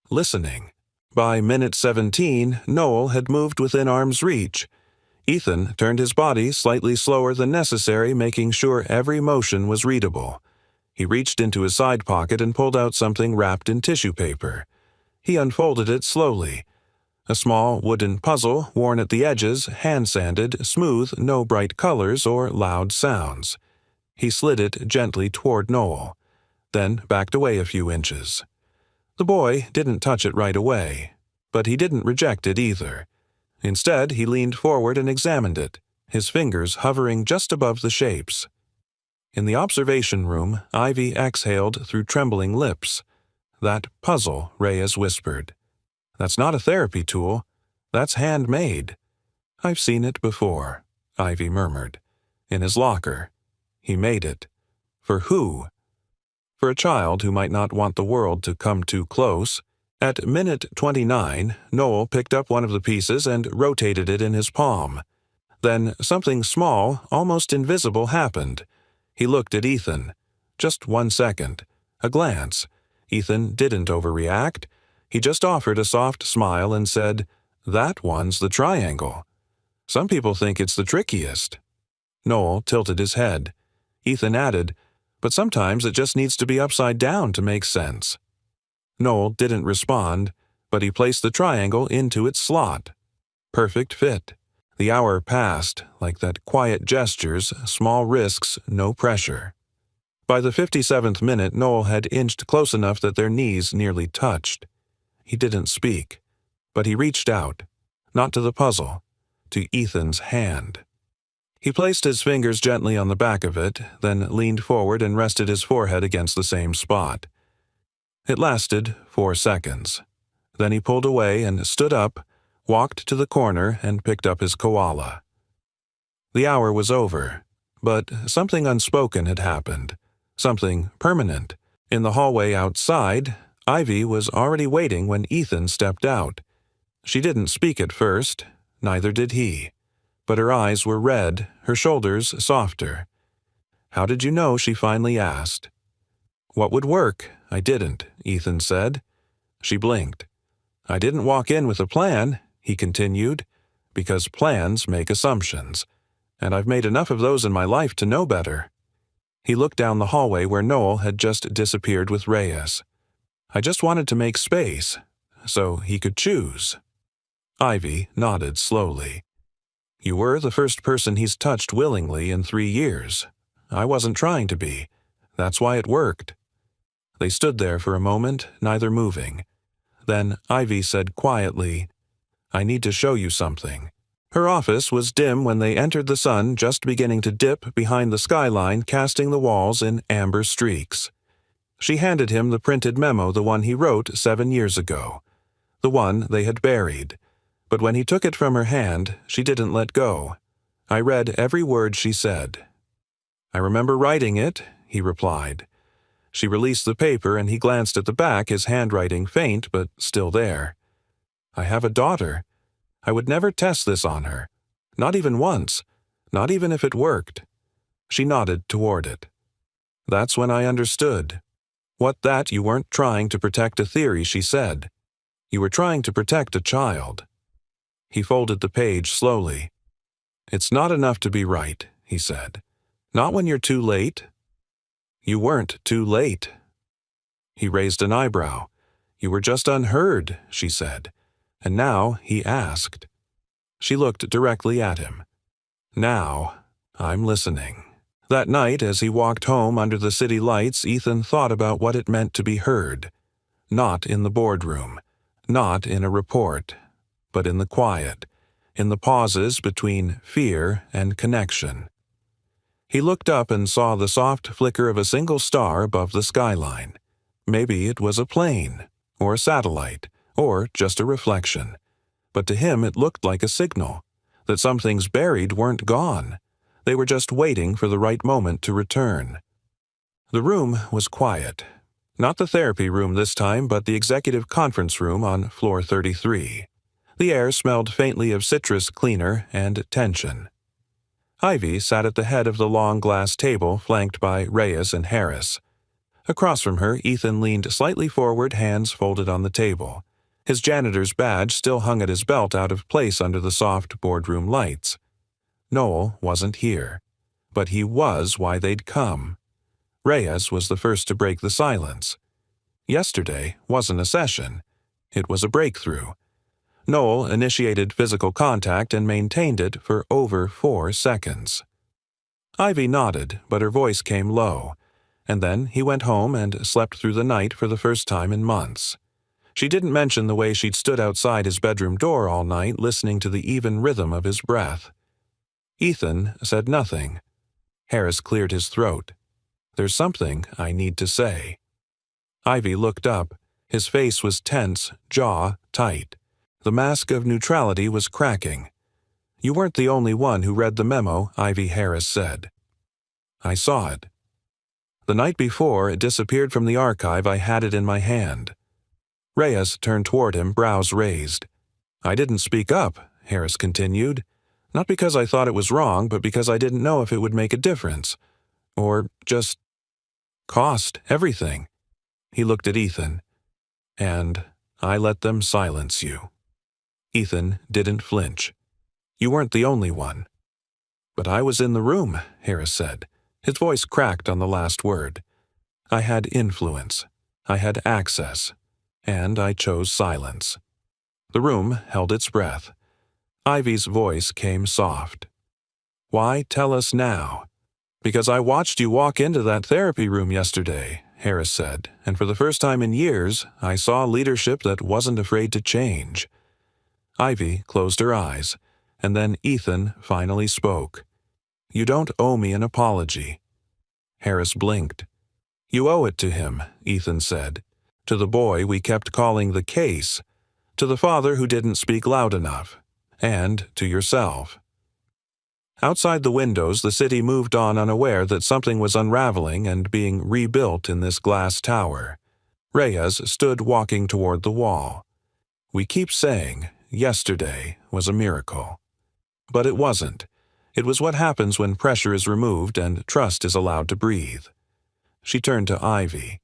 listening. By minute 17, Noel had moved within arm's reach. Ethan turned his body slightly slower than necessary, making sure every motion was readable. He reached into his side pocket and pulled out something wrapped in tissue paper. He unfolded it slowly. A small wooden puzzle, worn at the edges, hand-sanded, smooth, no bright colors or loud sounds. He slid it gently toward Noel, then backed away a few inches. The boy didn't touch it right away, but he didn't reject it either. Instead, he leaned forward and examined it, his fingers hovering just above the shapes. In the observation room, Ivy exhaled through trembling lips. "That puzzle," Reyes whispered. "That's not a therapy tool. That's handmade." "I've seen it before," Ivy murmured. "In his locker. He made it. For who? For a child who might not want the world to come too close." At minute 29, Noel picked up one of the pieces and rotated it in his palm. Then something small, almost invisible, happened. He looked at Ethan. Just 1 second. A glance. Ethan didn't overreact. He just offered a soft smile and said, "That one's the triangle. Some people think it's the trickiest." Noel tilted his head. Ethan added, "But sometimes it just needs to be upside down to make sense." Noel didn't respond, but he placed the triangle into its slot. Perfect fit. The hour passed, like that quiet gestures, small risks, no pressure. By the 57th minute, Noel had inched close enough that their knees nearly touched. He didn't speak, but he reached out, not to the puzzle, to Ethan's hand. He placed his fingers gently on the back of it, then leaned forward and rested his forehead against the same spot. It lasted 4 seconds. Then he pulled away and stood up, walked to the corner, and picked up his koala. The hour was over, but something unspoken had happened, something permanent. In the hallway outside, Ivy was already waiting when Ethan stepped out. She didn't speak at first, neither did he. But her eyes were red, her shoulders softer. "How did you know?" she finally asked. "What would work? I didn't," Ethan said. She blinked. "I didn't walk in with a plan," he continued, "because plans make assumptions, and I've made enough of those in my life to know better." He looked down the hallway where Noel had just disappeared with Reyes. "I just wanted to make space, so he could choose." Ivy nodded slowly. "You were the first person he's touched willingly in 3 years. I wasn't trying to be. That's why it worked." They stood there for a moment, neither moving. Then Ivy said quietly, "I need to show you something." Her office was dim when they entered, the sun just beginning to dip behind the skyline, casting the walls in amber streaks. She handed him the printed memo, the one he wrote 7 years ago, the one they had buried. But when he took it from her hand, she didn't let go. "I read every word she said." "I remember writing it," he replied. She released the paper and he glanced at the back, his handwriting faint but still there. "I have a daughter. I would never test this on her. Not even once. Not even if it worked." She nodded toward it. "That's when I understood." "What, that you weren't trying to protect a theory," she said. "You were trying to protect a child." He folded the page slowly. "It's not enough to be right," he said. "Not when you're too late." "You weren't too late." He raised an eyebrow. "You were just unheard," she said. And now he asked. She looked directly at him. "Now, I'm listening." That night, as he walked home under the city lights, Ethan thought about what it meant to be heard. Not in the boardroom, not in a report, but in the quiet, in the pauses between fear and connection. He looked up and saw the soft flicker of a single star above the skyline. Maybe it was a plane, or a satellite, or just a reflection. But to him it looked like a signal, that some things buried weren't gone. They were just waiting for the right moment to return. The room was quiet. Not the therapy room this time, but the executive conference room on floor 33. The air smelled faintly of citrus cleaner and tension. Ivy sat at the head of the long glass table flanked by Reyes and Harris. Across from her, Ethan leaned slightly forward, hands folded on the table. His janitor's badge still hung at his belt, out of place under the soft boardroom lights. Noel wasn't here, but he was why they'd come. Reyes was the first to break the silence. Yesterday wasn't a session. It was a breakthrough. Noel initiated physical contact and maintained it for over 4 seconds. Ivy nodded, but her voice came low, and then he went home and slept through the night for the first time in months. She didn't mention the way she'd stood outside his bedroom door all night, listening to the even rhythm of his breath. Ethan said nothing. Harris cleared his throat. "There's something I need to say." Ivy looked up. His face was tense, jaw tight. The mask of neutrality was cracking. "You weren't the only one who read the memo," Ivy Harris said. "I saw it. The night before it disappeared from the archive, I had it in my hand." Reyes turned toward him, brows raised. "I didn't speak up," Harris continued. "Not because I thought it was wrong, but because I didn't know if it would make a difference. Or just cost everything." He looked at Ethan. "And I let them silence you." Ethan didn't flinch. "You weren't the only one." "But I was in the room," Harris said. His voice cracked on the last word. "I had influence. I had access. And I chose silence." The room held its breath. Ivy's voice came soft. "Why tell us now?" "Because I watched you walk into that therapy room yesterday," Harris said, "and for the first time in years, I saw leadership that wasn't afraid to change." Ivy closed her eyes, and then Ethan finally spoke. "You don't owe me an apology." Harris blinked. "You owe it to him," Ethan said. "To the boy we kept calling the case. To the father who didn't speak loud enough. And to yourself." Outside the windows, the city moved on unaware that something was unraveling and being rebuilt in this glass tower. Reyes stood walking toward the wall. "We keep saying, yesterday was a miracle." But it wasn't. It was what happens when pressure is removed and trust is allowed to breathe. She turned to Ivy.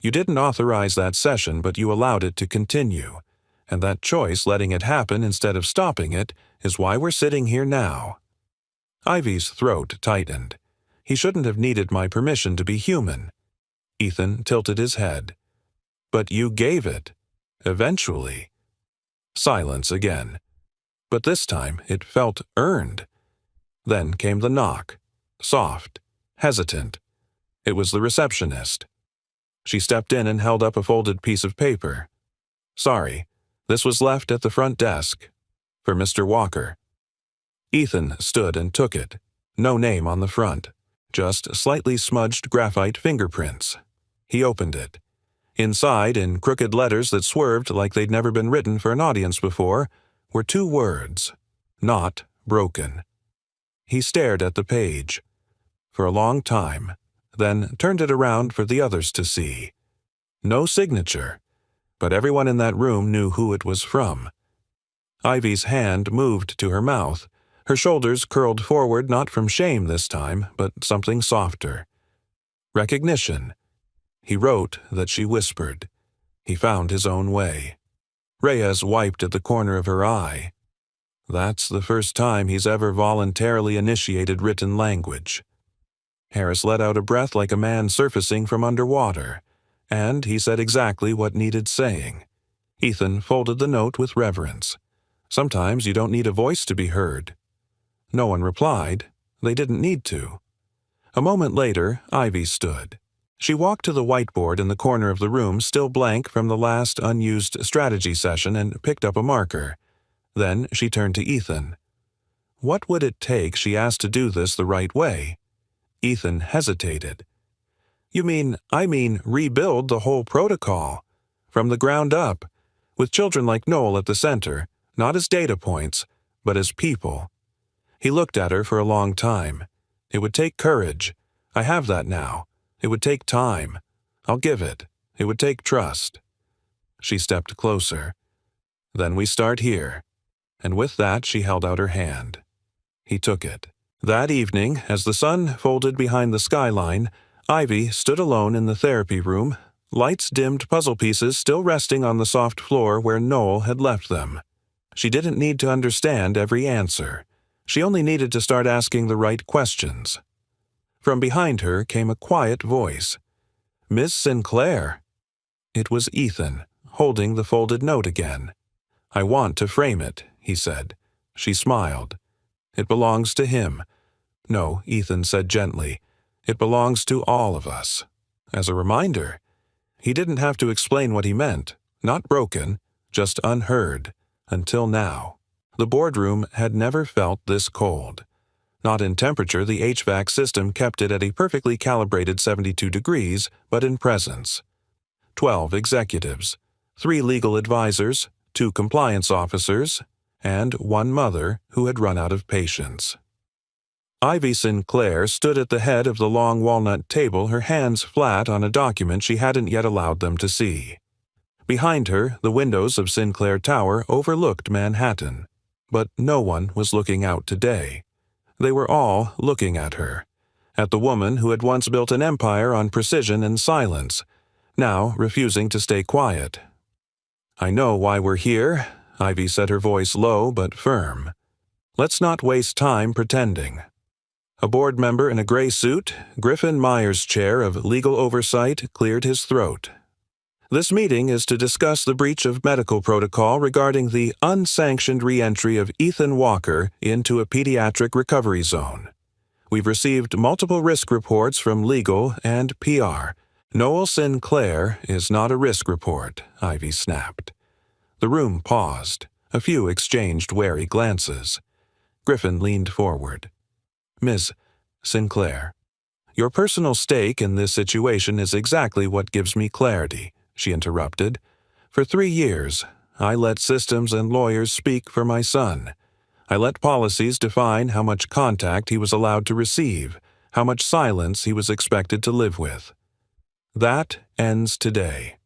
"You didn't authorize that session, but you allowed it to continue. And that choice, letting it happen instead of stopping it, is why we're sitting here now." Ivy's throat tightened. "He shouldn't have needed my permission to be human." Ethan tilted his head. "But you gave it. Eventually." Silence again. But this time it felt earned. Then came the knock. Soft. Hesitant. It was the receptionist. She stepped in and held up a folded piece of paper. "Sorry, this was left at the front desk. For Mr. Walker." Ethan stood and took it. No name on the front. Just slightly smudged graphite fingerprints. He opened it. Inside, in crooked letters that swerved like they'd never been written for an audience before, were 2 words. "Not broken." He stared at the page. For a long time, then turned it around for the others to see. No signature, but everyone in that room knew who it was from. Ivy's hand moved to her mouth. Her shoulders curled forward not from shame this time, but something softer. Recognition. He wrote that she whispered. He found his own way. Reyes wiped at the corner of her eye. That's the first time he's ever voluntarily initiated written language. Harris let out a breath like a man surfacing from underwater, and he said exactly what needed saying. Ethan folded the note with reverence. Sometimes you don't need a voice to be heard. No one replied. They didn't need to. A moment later, Ivy stood. She walked to the whiteboard in the corner of the room, still blank from the last unused strategy session, and picked up a marker. Then she turned to Ethan. What would it take, she asked, to do this the right way? Ethan hesitated. I mean rebuild the whole protocol. From the ground up. With children like Noel at the center, not as data points, but as people. He looked at her for a long time. It would take courage. I have that now. It would take time. I'll give it. It would take trust. She stepped closer. Then we start here. And with that she held out her hand. He took it. That evening, as the sun folded behind the skyline, Ivy stood alone in the therapy room, lights-dimmed puzzle pieces still resting on the soft floor where Noel had left them. She didn't need to understand every answer. She only needed to start asking the right questions. From behind her came a quiet voice. "Miss Sinclair." It was Ethan, holding the folded note again. "I want to frame it," he said. She smiled. "It belongs to him." "No," Ethan said gently. "It belongs to all of us." As a reminder. He didn't have to explain what he meant. Not broken, just unheard. Until now. The boardroom had never felt this cold. Not in temperature, the HVAC system kept it at a perfectly calibrated 72 degrees, but in presence. 12 executives, 3 legal advisors, 2 compliance officers, and 1 mother who had run out of patience. Ivy Sinclair stood at the head of the long walnut table, her hands flat on a document she hadn't yet allowed them to see. Behind her, the windows of Sinclair Tower overlooked Manhattan. But no one was looking out today. They were all looking at her. At the woman who had once built an empire on precision and silence, now refusing to stay quiet. "I know why we're here," Ivy said, her voice low but firm. "Let's not waste time pretending." A board member in a gray suit, Griffin Meyer's chair of legal oversight, cleared his throat. This meeting is to discuss the breach of medical protocol regarding the unsanctioned re-entry of Ethan Walker into a pediatric recovery zone. We've received multiple risk reports from legal and PR. Noel Sinclair is not a risk report, Ivy snapped. The room paused. A few exchanged wary glances. Griffin leaned forward. Ms. Sinclair, your personal stake in this situation is exactly what gives me clarity, she interrupted. For 3 years, I let systems and lawyers speak for my son. I let policies define how much contact he was allowed to receive, how much silence he was expected to live with. That ends today.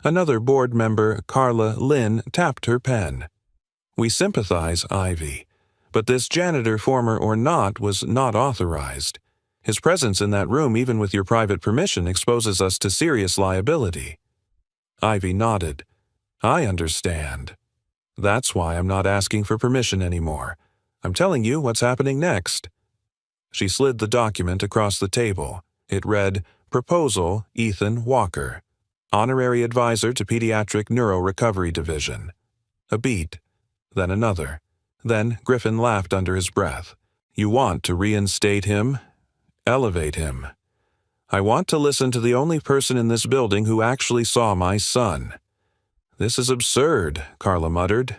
Another board member, Carla Lynn, tapped her pen. We sympathize, Ivy, but this janitor, former or not, was not authorized. His presence in that room, even with your private permission, exposes us to serious liability. Ivy nodded. I understand. That's why I'm not asking for permission anymore. I'm telling you what's happening next. She slid the document across the table. It read, Proposal, Ethan Walker, Honorary Advisor to Pediatric Neuro Recovery Division. A beat, then another. Then Griffin laughed under his breath. You want to reinstate him? Elevate him. I want to listen to the only person in this building who actually saw my son. This is absurd, Carla muttered.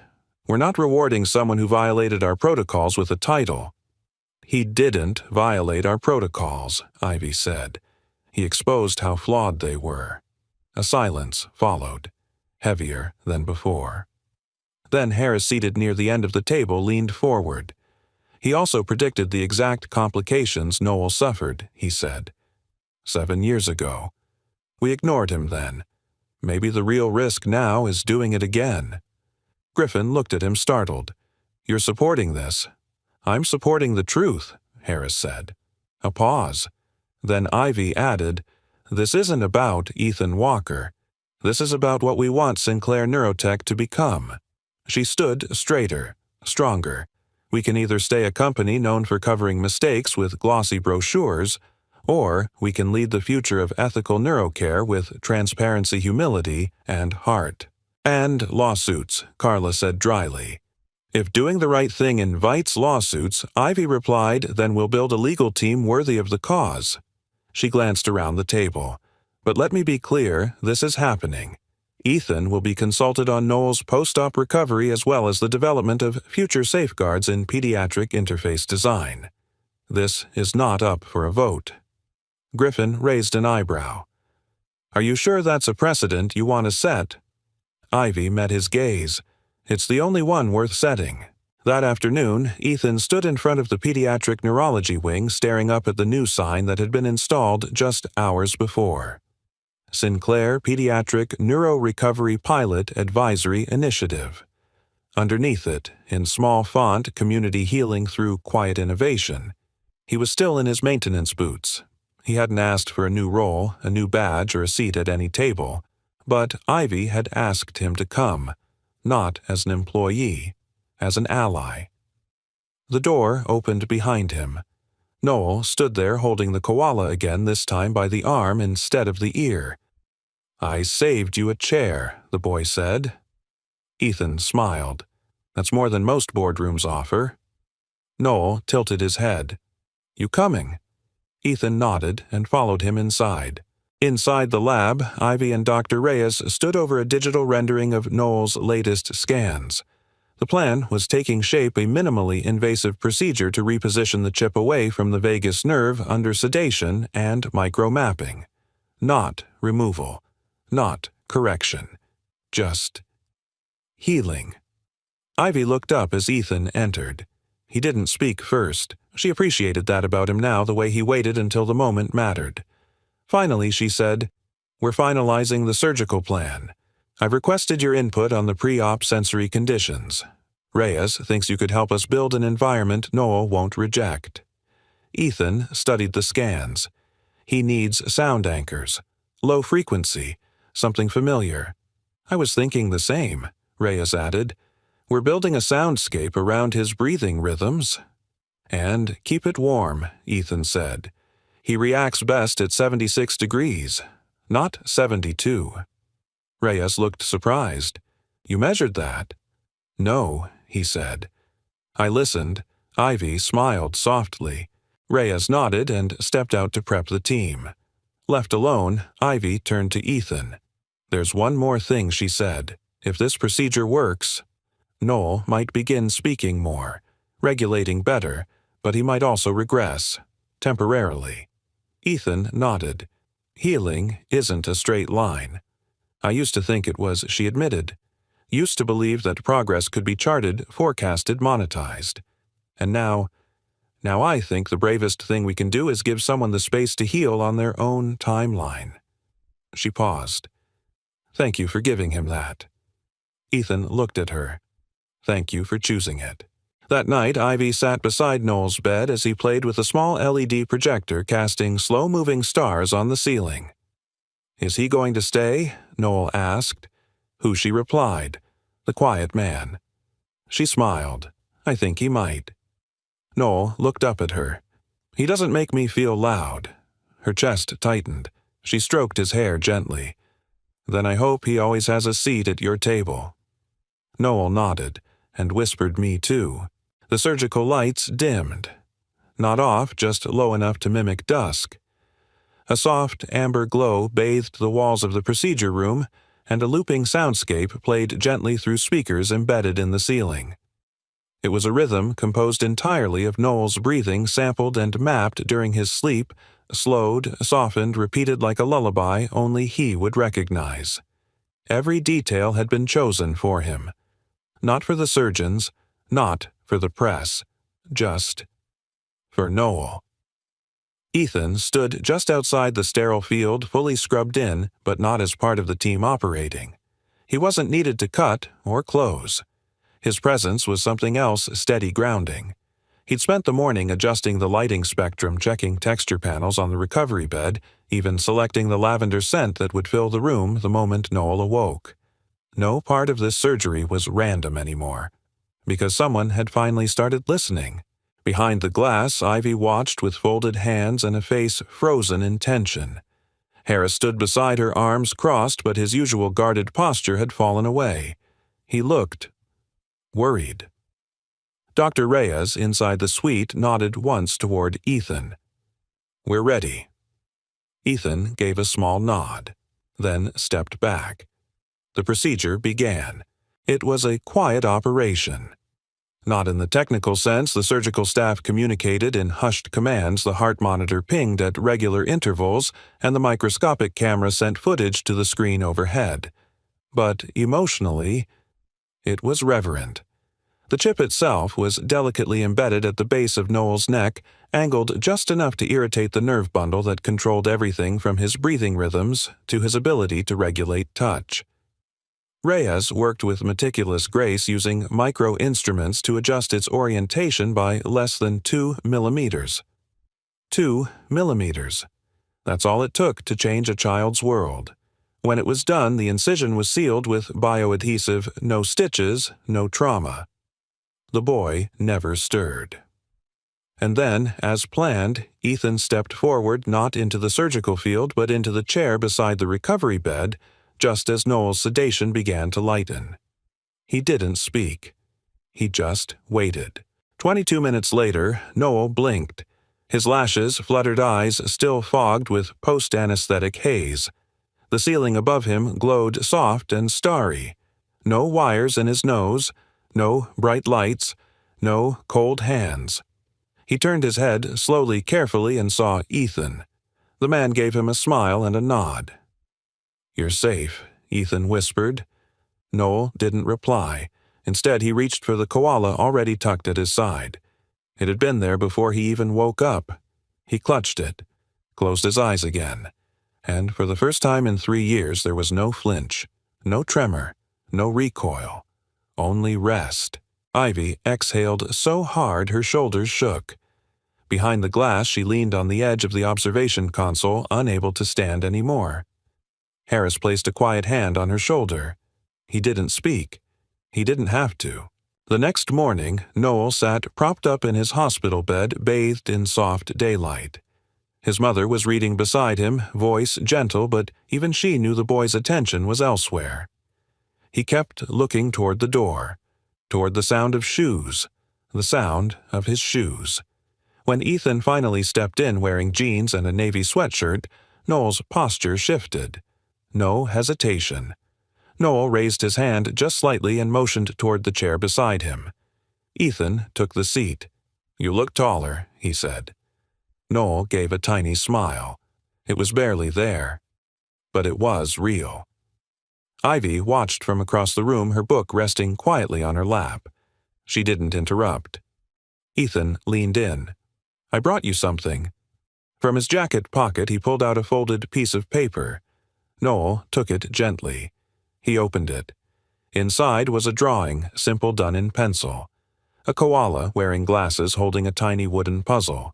We're not rewarding someone who violated our protocols with a title. He didn't violate our protocols, Ivy said. He exposed how flawed they were. A silence followed, heavier than before. Then Harris, seated near the end of the table, leaned forward. He also predicted the exact complications Noel suffered, he said. 7 years ago. We ignored him then. Maybe the real risk now is doing it again. Griffin looked at him, startled. You're supporting this? I'm supporting the truth, Harris said. A pause. Then Ivy added, This isn't about Ethan Walker. This is about what we want Sinclair Neurotech to become. She stood straighter, stronger. We can either stay a company known for covering mistakes with glossy brochures, or we can lead the future of ethical neurocare with transparency, humility, and heart. And lawsuits, Carla said dryly. If doing the right thing invites lawsuits, Ivy replied, then we'll build a legal team worthy of the cause. She glanced around the table. But let me be clear, this is happening. Ethan will be consulted on Noel's post-op recovery as well as the development of future safeguards in pediatric interface design. This is not up for a vote. Griffin raised an eyebrow. Are you sure that's a precedent you want to set? Ivy met his gaze. It's the only one worth setting. That afternoon, Ethan stood in front of the pediatric neurology wing staring up at the new sign that had been installed just hours before. Sinclair Pediatric Neuro Recovery Pilot Advisory Initiative. Underneath it, in small font, Community Healing Through Quiet Innovation. He was still in his maintenance boots. He hadn't asked for a new role, a new badge, or a seat at any table, but Ivy had asked him to come, not as an employee, as an ally. The door opened behind him. Noel stood there holding the koala again, this time by the arm instead of the ear. I saved you a chair, the boy said. Ethan smiled. That's more than most boardrooms offer. Noel tilted his head. You coming? Ethan nodded and followed him inside. Inside the lab, Ivy and Dr. Reyes stood over a digital rendering of Noel's latest scans. The plan was taking shape, a minimally invasive procedure to reposition the chip away from the vagus nerve under sedation and micro-mapping. Not removal. Not correction. Just healing. Ivy looked up as Ethan entered. He didn't speak first. She appreciated that about him now, the way he waited until the moment mattered. Finally, she said, We're finalizing the surgical plan. I've requested your input on the pre-op sensory conditions. Reyes thinks you could help us build an environment Noel won't reject. Ethan studied the scans. He needs sound anchors. Low frequency. Something familiar. I was thinking the same, Reyes added. We're building a soundscape around his breathing rhythms. And keep it warm, Ethan said. He reacts best at 76 degrees, not 72. Reyes looked surprised. "You measured that?" "No," he said. I listened. Ivy smiled softly. Reyes nodded and stepped out to prep the team. Left alone, Ivy turned to Ethan. "There's one more thing," she said. "If this procedure works, Noel might begin speaking more, regulating better, but he might also regress, temporarily." Ethan nodded. "Healing isn't a straight line. I used to think it was," she admitted. "Used to believe that progress could be charted, forecasted, monetized. And now I think the bravest thing we can do is give someone the space to heal on their own timeline." She paused. "Thank you for giving him that." Ethan looked at her. "Thank you for choosing it." That night, Ivy sat beside Noel's bed as he played with a small LED projector casting slow-moving stars on the ceiling. "Is he going to stay?" Noel asked. Who she replied, "The quiet man." She smiled. "I think he might." Noel looked up at her. "He doesn't make me feel loud." Her chest tightened. She stroked his hair gently. "Then I hope he always has a seat at your table." Noel nodded, and whispered, "Me too." The surgical lights dimmed. Not off, just low enough to mimic dusk. A soft, amber glow bathed the walls of the procedure room, and a looping soundscape played gently through speakers embedded in the ceiling. It was a rhythm composed entirely of Noel's breathing sampled and mapped during his sleep, slowed, softened, repeated like a lullaby only he would recognize. Every detail had been chosen for him. Not for the surgeons, not for the press, just for Noel. Ethan stood just outside the sterile field, fully scrubbed in, but not as part of the team operating. He wasn't needed to cut or close. His presence was something else, steady grounding. He'd spent the morning adjusting the lighting spectrum, checking texture panels on the recovery bed, even selecting the lavender scent that would fill the room the moment Noel awoke. No part of this surgery was random anymore, because someone had finally started listening. Behind the glass, Ivy watched with folded hands and a face frozen in tension. Harris stood beside her, arms crossed, but his usual guarded posture had fallen away. He looked worried. Dr. Reyes, inside the suite, nodded once toward Ethan. "We're ready." Ethan gave a small nod, then stepped back. The procedure began. It was a quiet operation. Not in the technical sense. The surgical staff communicated in hushed commands, the heart monitor pinged at regular intervals, and the microscopic camera sent footage to the screen overhead. But emotionally, it was reverent. The chip itself was delicately embedded at the base of Noel's neck, angled just enough to irritate the nerve bundle that controlled everything from his breathing rhythms to his ability to regulate touch. Reyes worked with meticulous grace, using micro-instruments to adjust its orientation by less than 2 millimeters. 2 millimeters. That's all it took to change a child's world. When it was done, the incision was sealed with bioadhesive, no stitches, no trauma. The boy never stirred. And then, as planned, Ethan stepped forward, not into the surgical field but into the chair beside the recovery bed, just as Noel's sedation began to lighten. He didn't speak. He just waited. 22 minutes later, Noel blinked. His lashes, fluttered eyes still fogged with post-anesthetic haze. The ceiling above him glowed soft and starry. No wires in his nose, no bright lights, no cold hands. He turned his head slowly, carefully, and saw Ethan. The man gave him a smile and a nod. "You're safe," Ethan whispered. Noel didn't reply. Instead, he reached for the koala already tucked at his side. It had been there before he even woke up. He clutched it, closed his eyes again, and for the first time in 3 years there was no flinch, no tremor, no recoil, only rest. Ivy exhaled so hard her shoulders shook. Behind the glass, she leaned on the edge of the observation console, unable to stand anymore. Harris placed a quiet hand on her shoulder. He didn't speak. He didn't have to. The next morning, Noel sat propped up in his hospital bed, bathed in soft daylight. His mother was reading beside him, voice gentle, but even she knew the boy's attention was elsewhere. He kept looking toward the door, toward the sound of shoes, the sound of his shoes. When Ethan finally stepped in wearing jeans and a navy sweatshirt, Noel's posture shifted. No hesitation. Noel raised his hand just slightly and motioned toward the chair beside him. Ethan took the seat. "You look taller," he said. Noel gave a tiny smile. It was barely there, but it was real. Ivy watched from across the room, her book resting quietly on her lap. She didn't interrupt. Ethan leaned in. "I brought you something." From his jacket pocket he pulled out a folded piece of paper. Noel took it gently. He opened it. Inside was a drawing, simple, done in pencil. A koala wearing glasses holding a tiny wooden puzzle.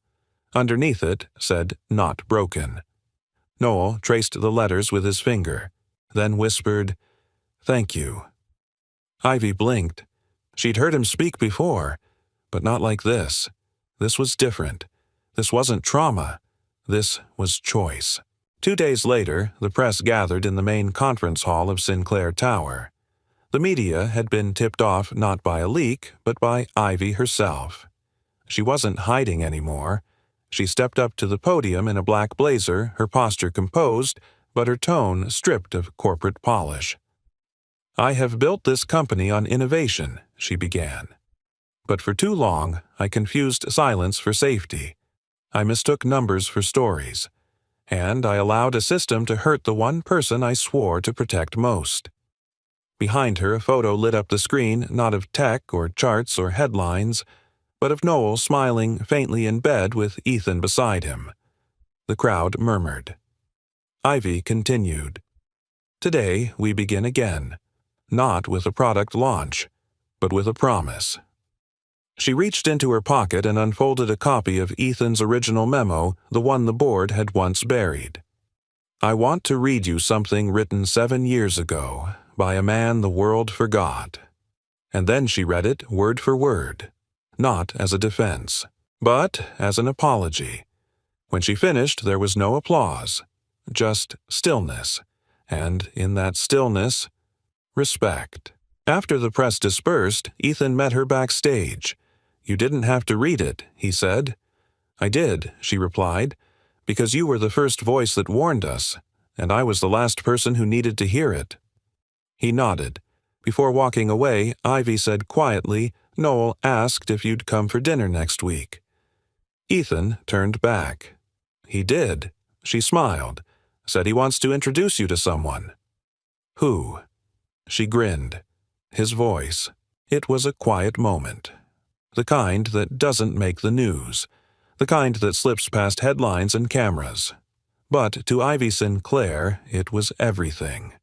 Underneath it said, "Not broken." Noel traced the letters with his finger, then whispered, "Thank you." Ivy blinked. She'd heard him speak before, but not like this. This was different. This wasn't trauma. This was choice. 2 days later, the press gathered in the main conference hall of Sinclair Tower. The media had been tipped off not by a leak, but by Ivy herself. She wasn't hiding anymore. She stepped up to the podium in a black blazer, her posture composed, but her tone stripped of corporate polish. "I have built this company on innovation," she began. "But for too long, I confused silence for safety. I mistook numbers for stories. And I allowed a system to hurt the one person I swore to protect most." Behind her, a photo lit up the screen, not of tech or charts or headlines, but of Noel smiling faintly in bed with Ethan beside him. The crowd murmured. Ivy continued. "Today, we begin again. Not with a product launch, but with a promise." She reached into her pocket and unfolded a copy of Ethan's original memo, the one the board had once buried. "I want to read you something written 7 years ago by a man the world forgot." And then she read it word for word, not as a defense, but as an apology. When she finished, there was no applause, just stillness, and in that stillness, respect. After the press dispersed, Ethan met her backstage. "You didn't have to read it," he said. "I did," she replied, "because you were the first voice that warned us, and I was the last person who needed to hear it." He nodded. Before walking away, Ivy said quietly, "Noel asked if you'd come for dinner next week." Ethan turned back. "He did." She smiled. "Said he wants to introduce you to someone." "Who?" She grinned. His voice. It was a quiet moment. The kind that doesn't make the news. The kind that slips past headlines and cameras. But to Ivy Sinclair, it was everything.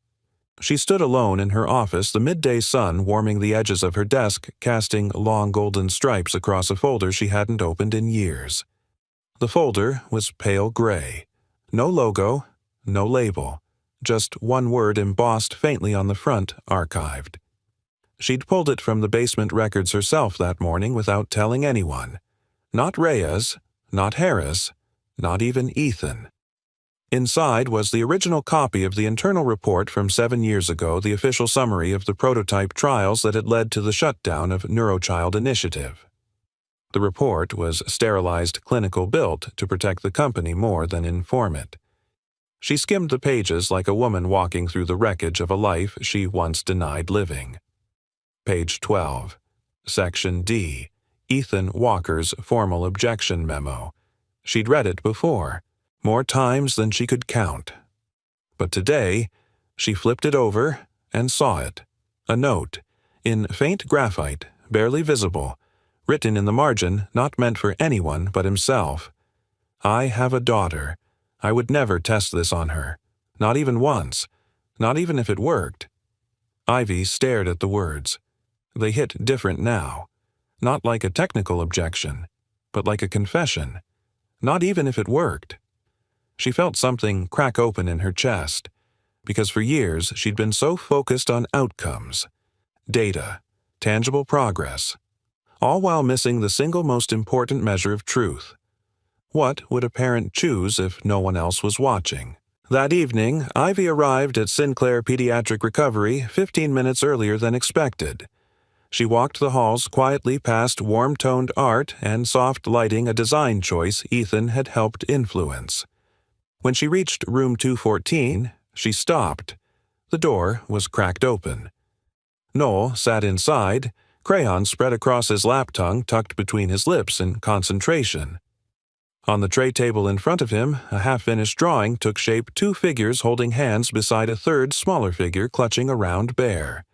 She stood alone in her office, the midday sun warming the edges of her desk, casting long golden stripes across a folder she hadn't opened in years. The folder was pale gray. No logo, no label. Just one word embossed faintly on the front, archived. She'd pulled it from the basement records herself that morning without telling anyone. Not Reyes, not Harris, not even Ethan. Inside was the original copy of the internal report from 7 years ago, the official summary of the prototype trials that had led to the shutdown of Neurochild Initiative. The report was sterilized clinical built to protect the company more than inform it. She skimmed the pages like a woman walking through the wreckage of a life she once denied living. Page 12. Section D. Ethan Walker's formal objection memo. She'd read it before, more times than she could count. But today, she flipped it over and saw it. A note, in faint graphite, barely visible, written in the margin, not meant for anyone but himself. "I have a daughter. I would never test this on her. Not even once. Not even if it worked." Ivy stared at the words. They hit different now. Not like a technical objection, but like a confession. Not even if it worked. She felt something crack open in her chest, because for years she'd been so focused on outcomes, data, tangible progress, all while missing the single most important measure of truth. What would a parent choose if no one else was watching? That evening, Ivy arrived at Sinclair Pediatric Recovery 15 minutes earlier than expected. She walked the halls quietly past warm-toned art and soft lighting, a design choice Ethan had helped influence. When she reached room 214, she stopped. The door was cracked open. Noel sat inside, crayon spread across his lap, tongue tucked between his lips in concentration. On the tray table in front of him, a half-finished drawing took shape, two figures holding hands beside a third, smaller figure clutching a round bear.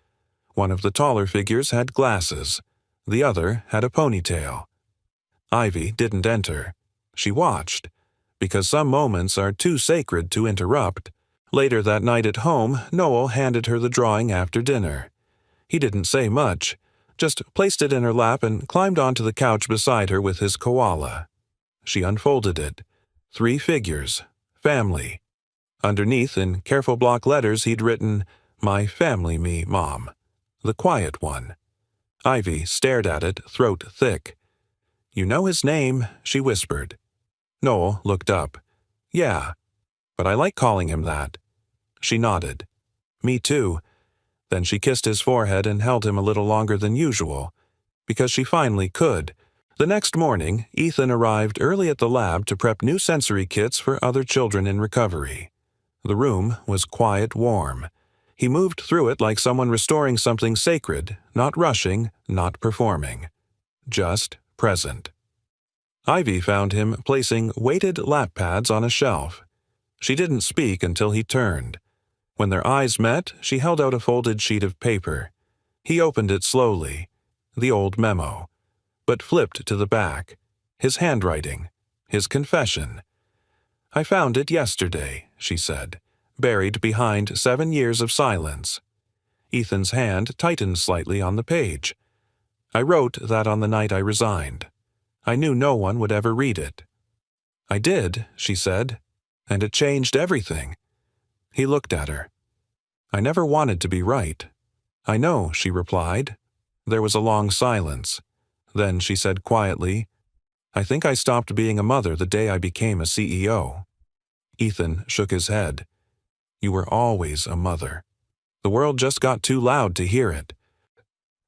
One of the taller figures had glasses. The other had a ponytail. Ivy didn't enter. She watched, because some moments are too sacred to interrupt. Later that night at home, Noel handed her the drawing after dinner. He didn't say much, just placed it in her lap and climbed onto the couch beside her with his koala. She unfolded it. 3 figures. Family. Underneath, in careful block letters, he'd written, "My family, me, Mom." The quiet one. Ivy stared at it, throat thick. "You know his name," she whispered. Noel looked up. "Yeah, but I like calling him that." She nodded. "Me too." Then she kissed his forehead and held him a little longer than usual, because she finally could. The next morning, Ethan arrived early at the lab to prep new sensory kits for other children in recovery. The room was quiet, warm. He moved through it like someone restoring something sacred, not rushing, not performing. Just present. Ivy found him placing weighted lap pads on a shelf. She didn't speak until he turned. When their eyes met, she held out a folded sheet of paper. He opened it slowly. The old memo. But flipped to the back. His handwriting. His confession. "I found it yesterday," she said, buried behind 7 years of silence. Ethan's hand tightened slightly on the page. "I wrote that on the night I resigned. I knew no one would ever read it." "I did," she said, "and it changed everything." He looked at her. "I never wanted to be right." "I know," she replied. There was a long silence. Then she said quietly, "I think I stopped being a mother the day I became a CEO." Ethan shook his head. "You were always a mother. The world just got too loud to hear it."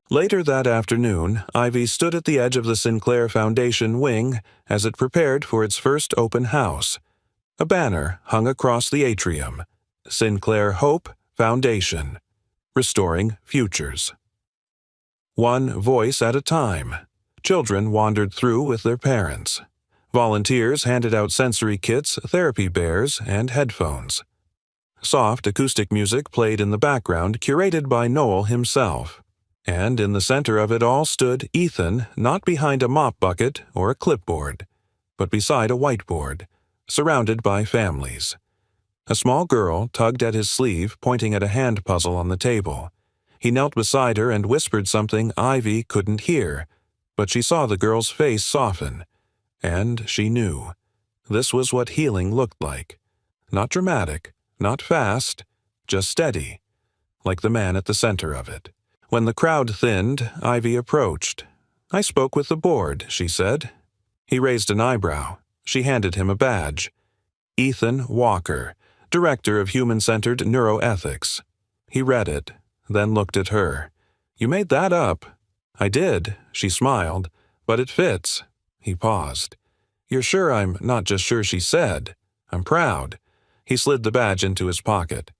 Later that afternoon, Ivy stood at the edge of the Sinclair Foundation wing as it prepared for its first open house. A banner hung across the atrium. Sinclair Hope Foundation. Restoring Futures. One voice at a time. Children wandered through with their parents. Volunteers handed out sensory kits, therapy bears, and headphones. Soft acoustic music played in the background, curated by Noel himself. And in the center of it all stood Ethan, not behind a mop bucket or a clipboard, but beside a whiteboard, surrounded by families. A small girl tugged at his sleeve, pointing at a hand puzzle on the table. He knelt beside her and whispered something Ivy couldn't hear, but she saw the girl's face soften, and she knew. This was what healing looked like. Not dramatic, not fast, just steady, like the man at the center of it. When the crowd thinned, Ivy approached. "I spoke with the board," she said. He raised an eyebrow. She handed him a badge. Ethan Walker, Director of Human-Centered Neuroethics. He read it, then looked at her. "You made that up." "I did," she smiled, "but it fits." He paused. "You're sure I'm not just sure," she said. "I'm proud." He slid the badge into his pocket.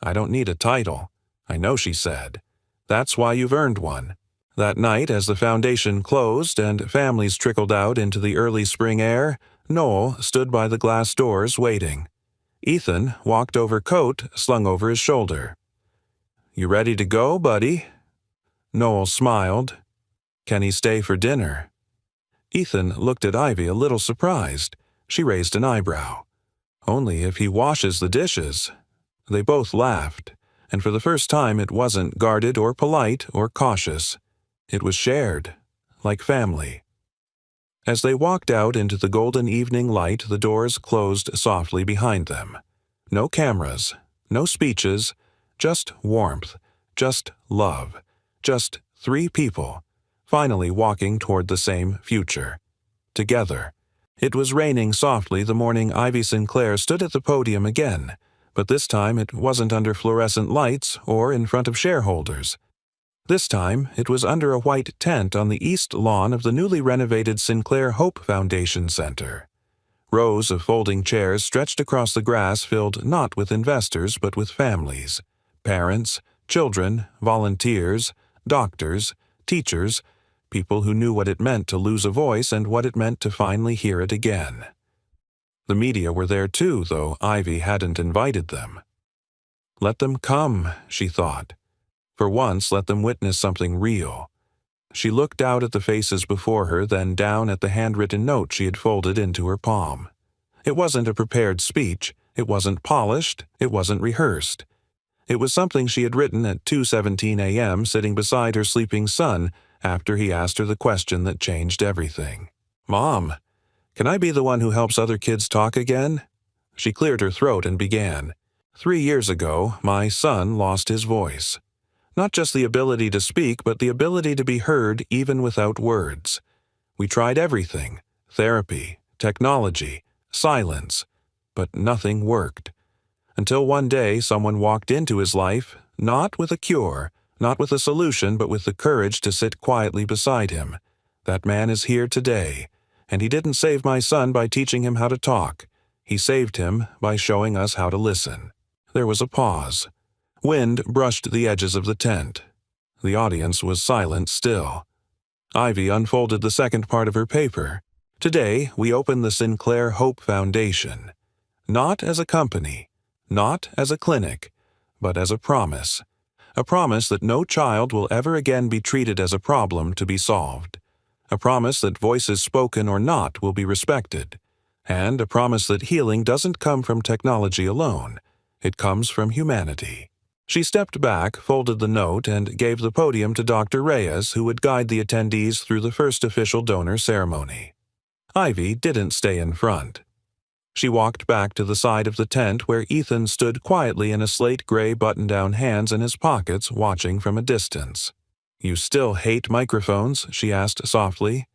"I don't need a title." "I know," she said. "That's why you've earned one." That night, as the foundation closed and families trickled out into the early spring air, Noel stood by the glass doors waiting. Ethan walked over, coat slung over his shoulder. "You ready to go, buddy?" Noel smiled. "Can he stay for dinner?" Ethan looked at Ivy a little surprised. She raised an eyebrow. "Only if he washes the dishes." They both laughed, and for the first time it wasn't guarded or polite or cautious. It was shared, like family. As they walked out into the golden evening light, the doors closed softly behind them. No cameras, no speeches, just warmth, just love, just 3 people, finally walking toward the same future. Together. It was raining softly the morning Ivy Sinclair stood at the podium again, but this time it wasn't under fluorescent lights or in front of shareholders. This time it was under a white tent on the east lawn of the newly renovated Sinclair Hope Foundation Center. Rows of folding chairs stretched across the grass filled not with investors but with families, parents, children, volunteers, doctors, teachers, people who knew what it meant to lose a voice and what it meant to finally hear it again. The media were there too, though Ivy hadn't invited them. Let them come, she thought. For once, let them witness something real. She looked out at the faces before her, then down at the handwritten note she had folded into her palm. It wasn't a prepared speech, it wasn't polished, it wasn't rehearsed. It was something she had written at 2:17 a.m. sitting beside her sleeping son after he asked her the question that changed everything. "Mom, can I be the one who helps other kids talk again?" She cleared her throat and began. 3 years ago, my son lost his voice. Not just the ability to speak, but the ability to be heard even without words. We tried everything: therapy, technology, silence, but nothing worked. Until one day someone walked into his life, not with a cure, not with a solution, but with the courage to sit quietly beside him. That man is here today, and he didn't save my son by teaching him how to talk. He saved him by showing us how to listen. There was a pause. Wind brushed the edges of the tent. The audience was silent still. Ivy unfolded the second part of her paper. Today, we open the Sinclair Hope Foundation. Not as a company, not as a clinic, but as a promise. A promise that no child will ever again be treated as a problem to be solved. A promise that voices spoken or not will be respected. And a promise that healing doesn't come from technology alone. It comes from humanity. She stepped back, folded the note, and gave the podium to Dr. Reyes, who would guide the attendees through the first official donor ceremony. Ivy didn't stay in front. She walked back to the side of the tent where Ethan stood quietly in a slate-gray button-down, hands in his pockets, watching from a distance. "You still hate microphones?" she asked softly.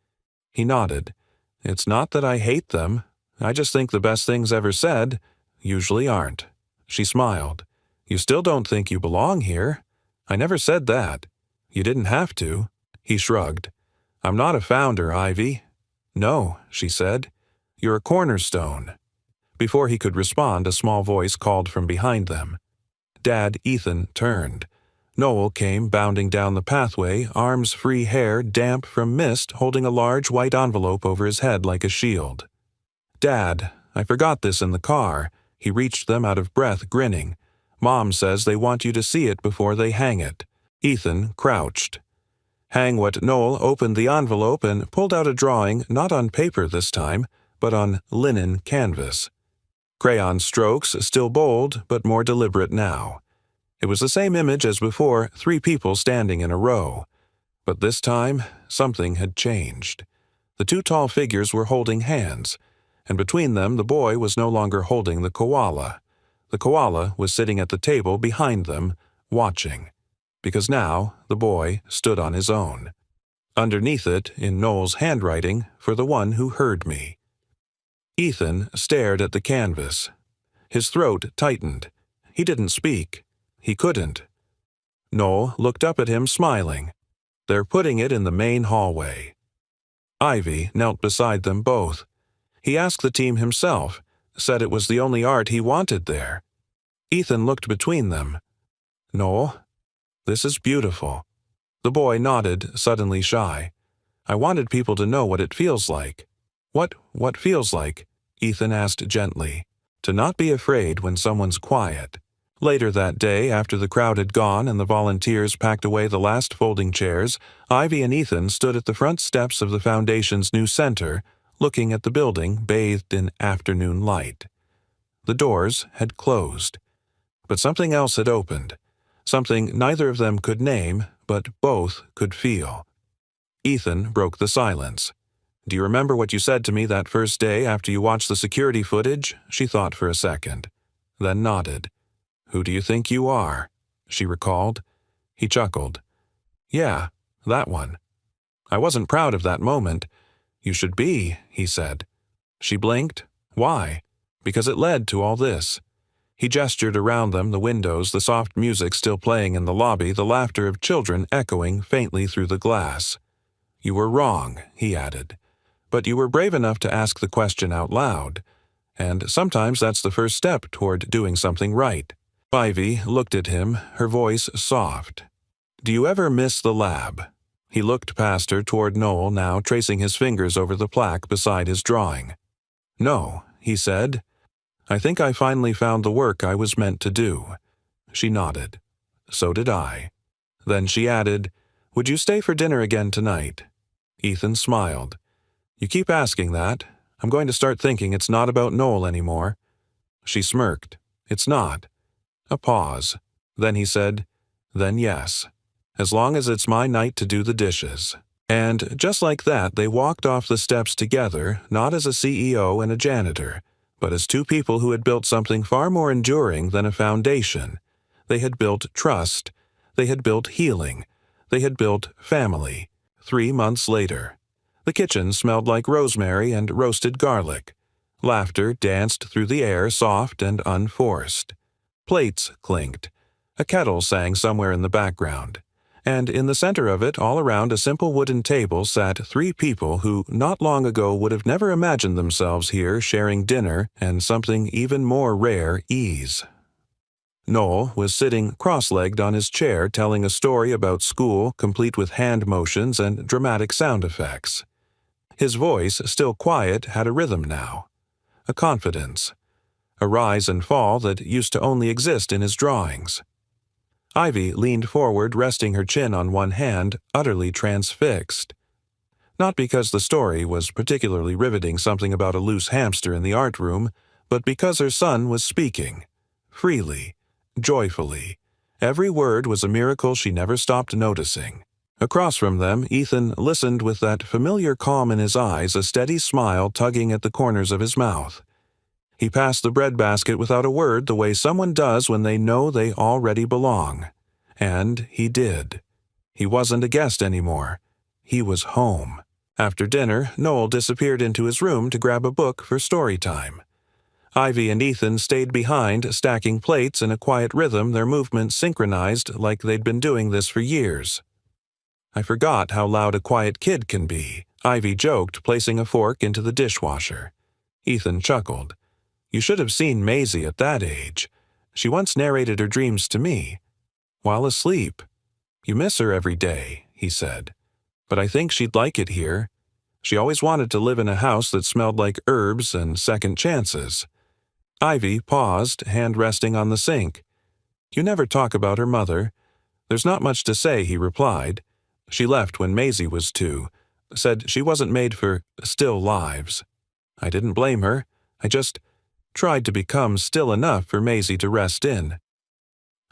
He nodded. "It's not that I hate them. I just think the best things ever said usually aren't." She smiled. "You still don't think you belong here? I never said that. You didn't have to." He shrugged. "I'm not a founder, Ivy." "No," she said. "You're a cornerstone." Before he could respond, a small voice called from behind them. Dad Ethan turned. Noel came bounding down the pathway, arms free, hair damp from mist, holding a large white envelope over his head like a shield. "Dad, I forgot this in the car." He reached them out of breath, grinning. "Mom says they want you to see it before they hang it." Ethan crouched. "Hang what?" Noel opened the envelope and pulled out a drawing, not on paper this time, but on linen canvas. Crayon strokes, still bold, but more deliberate now. It was the same image as before, 3 people standing in a row. But this time, something had changed. The 2 tall figures were holding hands, and between them the boy was no longer holding the koala. The koala was sitting at the table behind them, watching. Because now the boy stood on his own. Underneath it, in Noel's handwriting, "For the one who heard me." Ethan stared at the canvas. His throat tightened. He didn't speak. He couldn't. Noel looked up at him, smiling. "They're putting it in the main hallway." Ivy knelt beside them both. He asked the team himself, said it was the only art he wanted there. Ethan looked between them. "Noel, this is beautiful." The boy nodded, suddenly shy. "I wanted people to know what it feels like." What feels like?" Ethan asked gently. "To not be afraid when someone's quiet." Later that day, after the crowd had gone and the volunteers packed away the last folding chairs, Ivy and Ethan stood at the front steps of the Foundation's new center, looking at the building bathed in afternoon light. The doors had closed. But something else had opened. Something neither of them could name, but both could feel. Ethan broke the silence. "Do you remember what you said to me that first day after you watched the security footage?" She thought for a second, then nodded. "Who do you think you are?" she recalled. He chuckled. "Yeah, that one. I wasn't proud of that moment." "You should be," he said. She blinked. Why? Because it led to all this. He gestured around them, the windows, the soft music still playing in the lobby, the laughter of children echoing faintly through the glass. You were wrong, he added. But you were brave enough to ask the question out loud. And sometimes that's the first step toward doing something right. Ivy looked at him, her voice soft. Do you ever miss the lab? He looked past her toward Noel, now tracing his fingers over the plaque beside his drawing. No, he said. I think I finally found the work I was meant to do. She nodded. So did I. Then she added, Would you stay for dinner again tonight? Ethan smiled. You keep asking that. I'm going to start thinking it's not about Noel anymore. She smirked. It's not. A pause. Then he said, Then yes. As long as it's my night to do the dishes. And just like that, they walked off the steps together, not as a CEO and a janitor, but as two people who had built something far more enduring than a foundation. They had built trust. They had built healing. They had built family. 3 months later. The kitchen smelled like rosemary and roasted garlic. Laughter danced through the air, soft and unforced. Plates clinked. A kettle sang somewhere in the background. And in the center of it, all around a simple wooden table, sat 3 people who not long ago would have never imagined themselves here sharing dinner and something even more rare, ease. Noel was sitting cross-legged on his chair telling a story about school, complete with hand motions and dramatic sound effects. His voice, still quiet, had a rhythm now. A confidence. A rise and fall that used to only exist in his drawings. Ivy leaned forward, resting her chin on one hand, utterly transfixed. Not because the story was particularly riveting something about a loose hamster in the art room, but because her son was speaking. Freely. Joyfully. Every word was a miracle she never stopped noticing. Across from them, Ethan listened with that familiar calm in his eyes, a steady smile tugging at the corners of his mouth. He passed the breadbasket without a word, the way someone does when they know they already belong. And he did. He wasn't a guest anymore. He was home. After dinner, Noel disappeared into his room to grab a book for story time. Ivy and Ethan stayed behind, stacking plates in a quiet rhythm, their movements synchronized like they'd been doing this for years. I forgot how loud a quiet kid can be, Ivy joked, placing a fork into the dishwasher. Ethan chuckled. You should have seen Maisie at that age. She once narrated her dreams to me. While asleep. You miss her every day, he said. But I think she'd like it here. She always wanted to live in a house that smelled like herbs and second chances. Ivy paused, hand resting on the sink. You never talk about her mother. There's not much to say, he replied. She left when Maisie was 2. Said she wasn't made for still lives. I didn't blame her. I just tried to become still enough for Maisie to rest in.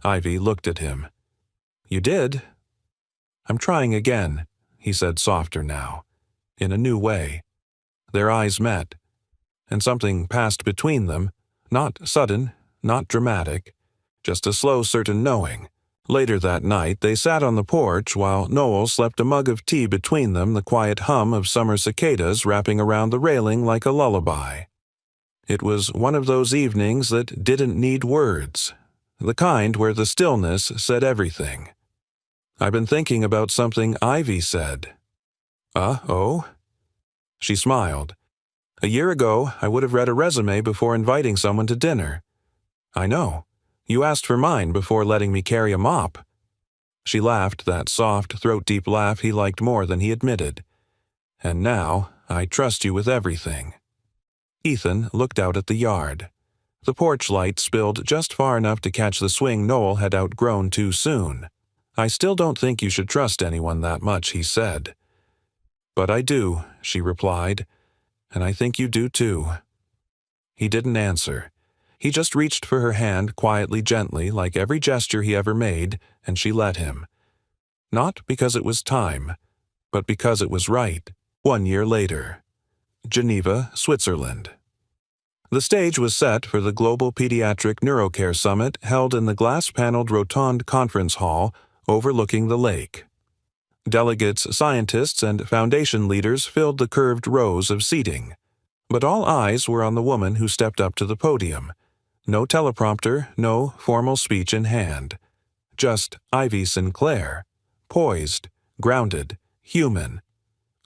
Ivy looked at him. You did? I'm trying again, he said softer now, in a new way. Their eyes met, and something passed between them, not sudden, not dramatic, just a slow certain knowing. Later that night, they sat on the porch while Noel slept a mug of tea between them, the quiet hum of summer cicadas wrapping around the railing like a lullaby. It was one of those evenings that didn't need words, the kind where the stillness said everything. I've been thinking about something Ivy said. Oh? She smiled. A year ago, I would have read a resume before inviting someone to dinner. I know. You asked for mine before letting me carry a mop. She laughed, that soft, throat-deep laugh he liked more than he admitted. And now, I trust you with everything. Ethan looked out at the yard. The porch light spilled just far enough to catch the swing Noel had outgrown too soon. I still don't think you should trust anyone that much, he said. But I do, she replied, and I think you do too. He didn't answer. He just reached for her hand quietly, gently, like every gesture he ever made, and she let him. Not because it was time, but because it was right. 1 year later. Geneva, Switzerland. The stage was set for the Global Pediatric Neurocare Summit held in the glass-paneled rotund conference hall overlooking the lake. Delegates, scientists, and foundation leaders filled the curved rows of seating. But all eyes were on the woman who stepped up to the podium. No teleprompter, no formal speech in hand. Just Ivy Sinclair, poised, grounded, human.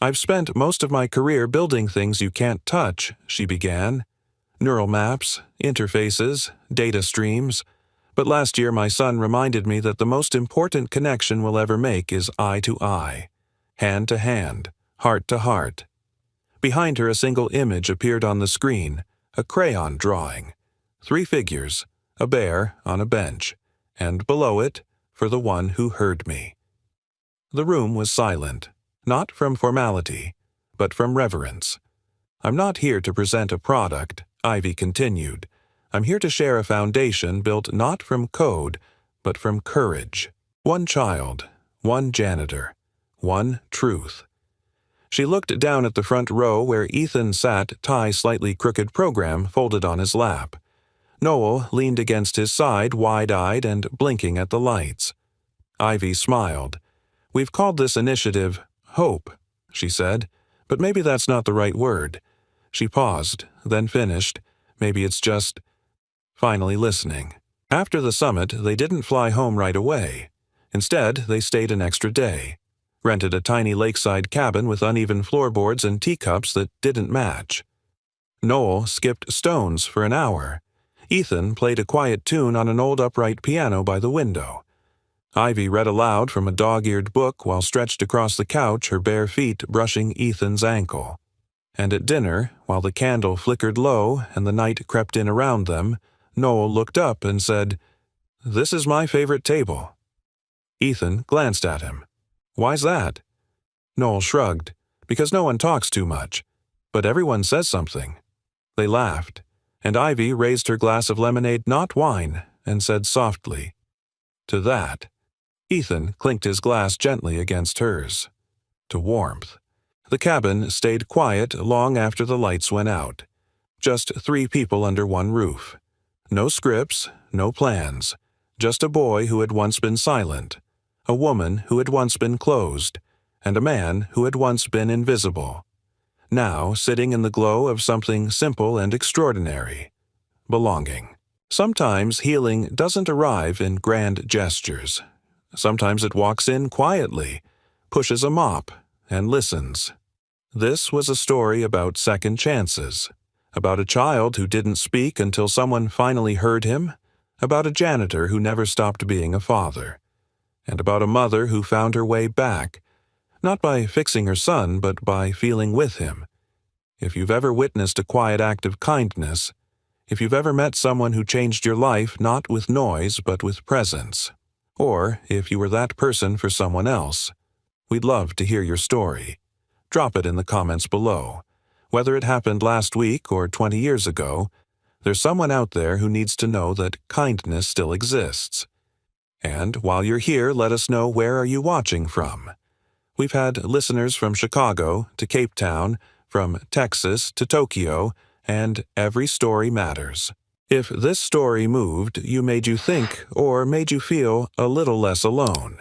"I've spent most of my career building things you can't touch," she began. "Neural maps, interfaces, data streams. But last year my son reminded me that the most important connection we'll ever make is eye to eye, hand to hand, heart to heart." Behind her a single image appeared on the screen, a crayon drawing. 3 figures, a bear on a bench, and below it, "For the one who heard me." The room was silent, not from formality, but from reverence. "I'm not here to present a product," Ivy continued. "I'm here to share a foundation built not from code, but from courage. One child, one janitor, one truth." She looked down at the front row where Ethan sat, tie slightly crooked program folded on his lap. Noel leaned against his side, wide-eyed and blinking at the lights. Ivy smiled. "We've called this initiative Hope," she said, "but maybe that's not the right word." She paused, then finished. "Maybe it's just finally listening." After the summit, they didn't fly home right away. Instead, they stayed an extra day, rented a tiny lakeside cabin with uneven floorboards and teacups that didn't match. Noel skipped stones for an hour. Ethan played a quiet tune on an old upright piano by the window. Ivy read aloud from a dog-eared book while stretched across the couch, her bare feet brushing Ethan's ankle. And at dinner, while the candle flickered low and the night crept in around them, Noel looked up and said, "This is my favorite table." Ethan glanced at him. "Why's that?" Noel shrugged. "Because no one talks too much. But everyone says something." They laughed, and Ivy raised her glass of lemonade, not wine, and said softly, "To that." Ethan clinked his glass gently against hers. "To warmth." The cabin stayed quiet long after the lights went out. Just 3 people under one roof. No scripts, no plans. Just a boy who had once been silent, a woman who had once been closed, and a man who had once been invisible. Now sitting in the glow of something simple and extraordinary. Belonging. Sometimes healing doesn't arrive in grand gestures. Sometimes it walks in quietly, pushes a mop, and listens. This was a story about second chances, about a child who didn't speak until someone finally heard him, about a janitor who never stopped being a father, and about a mother who found her way back, not by fixing her son, but by feeling with him. If you've ever witnessed a quiet act of kindness, if you've ever met someone who changed your life not with noise but with presence, or if you were that person for someone else, we'd love to hear your story. Drop it in the comments below. Whether it happened last week or 20 years ago, there's someone out there who needs to know that kindness still exists. And while you're here, let us know, where are you watching from? We've had listeners from Chicago to Cape Town, from Texas to Tokyo, and every story matters. If this story moved you, made you think, or made you feel a little less alone,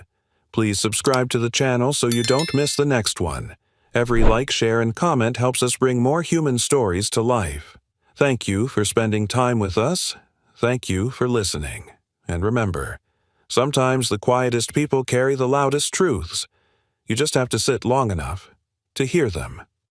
please subscribe to the channel so you don't miss the next one. Every like, share, and comment helps us bring more human stories to life. Thank you for spending time with us. Thank you for listening. And remember, sometimes the quietest people carry the loudest truths. You just have to sit long enough to hear them.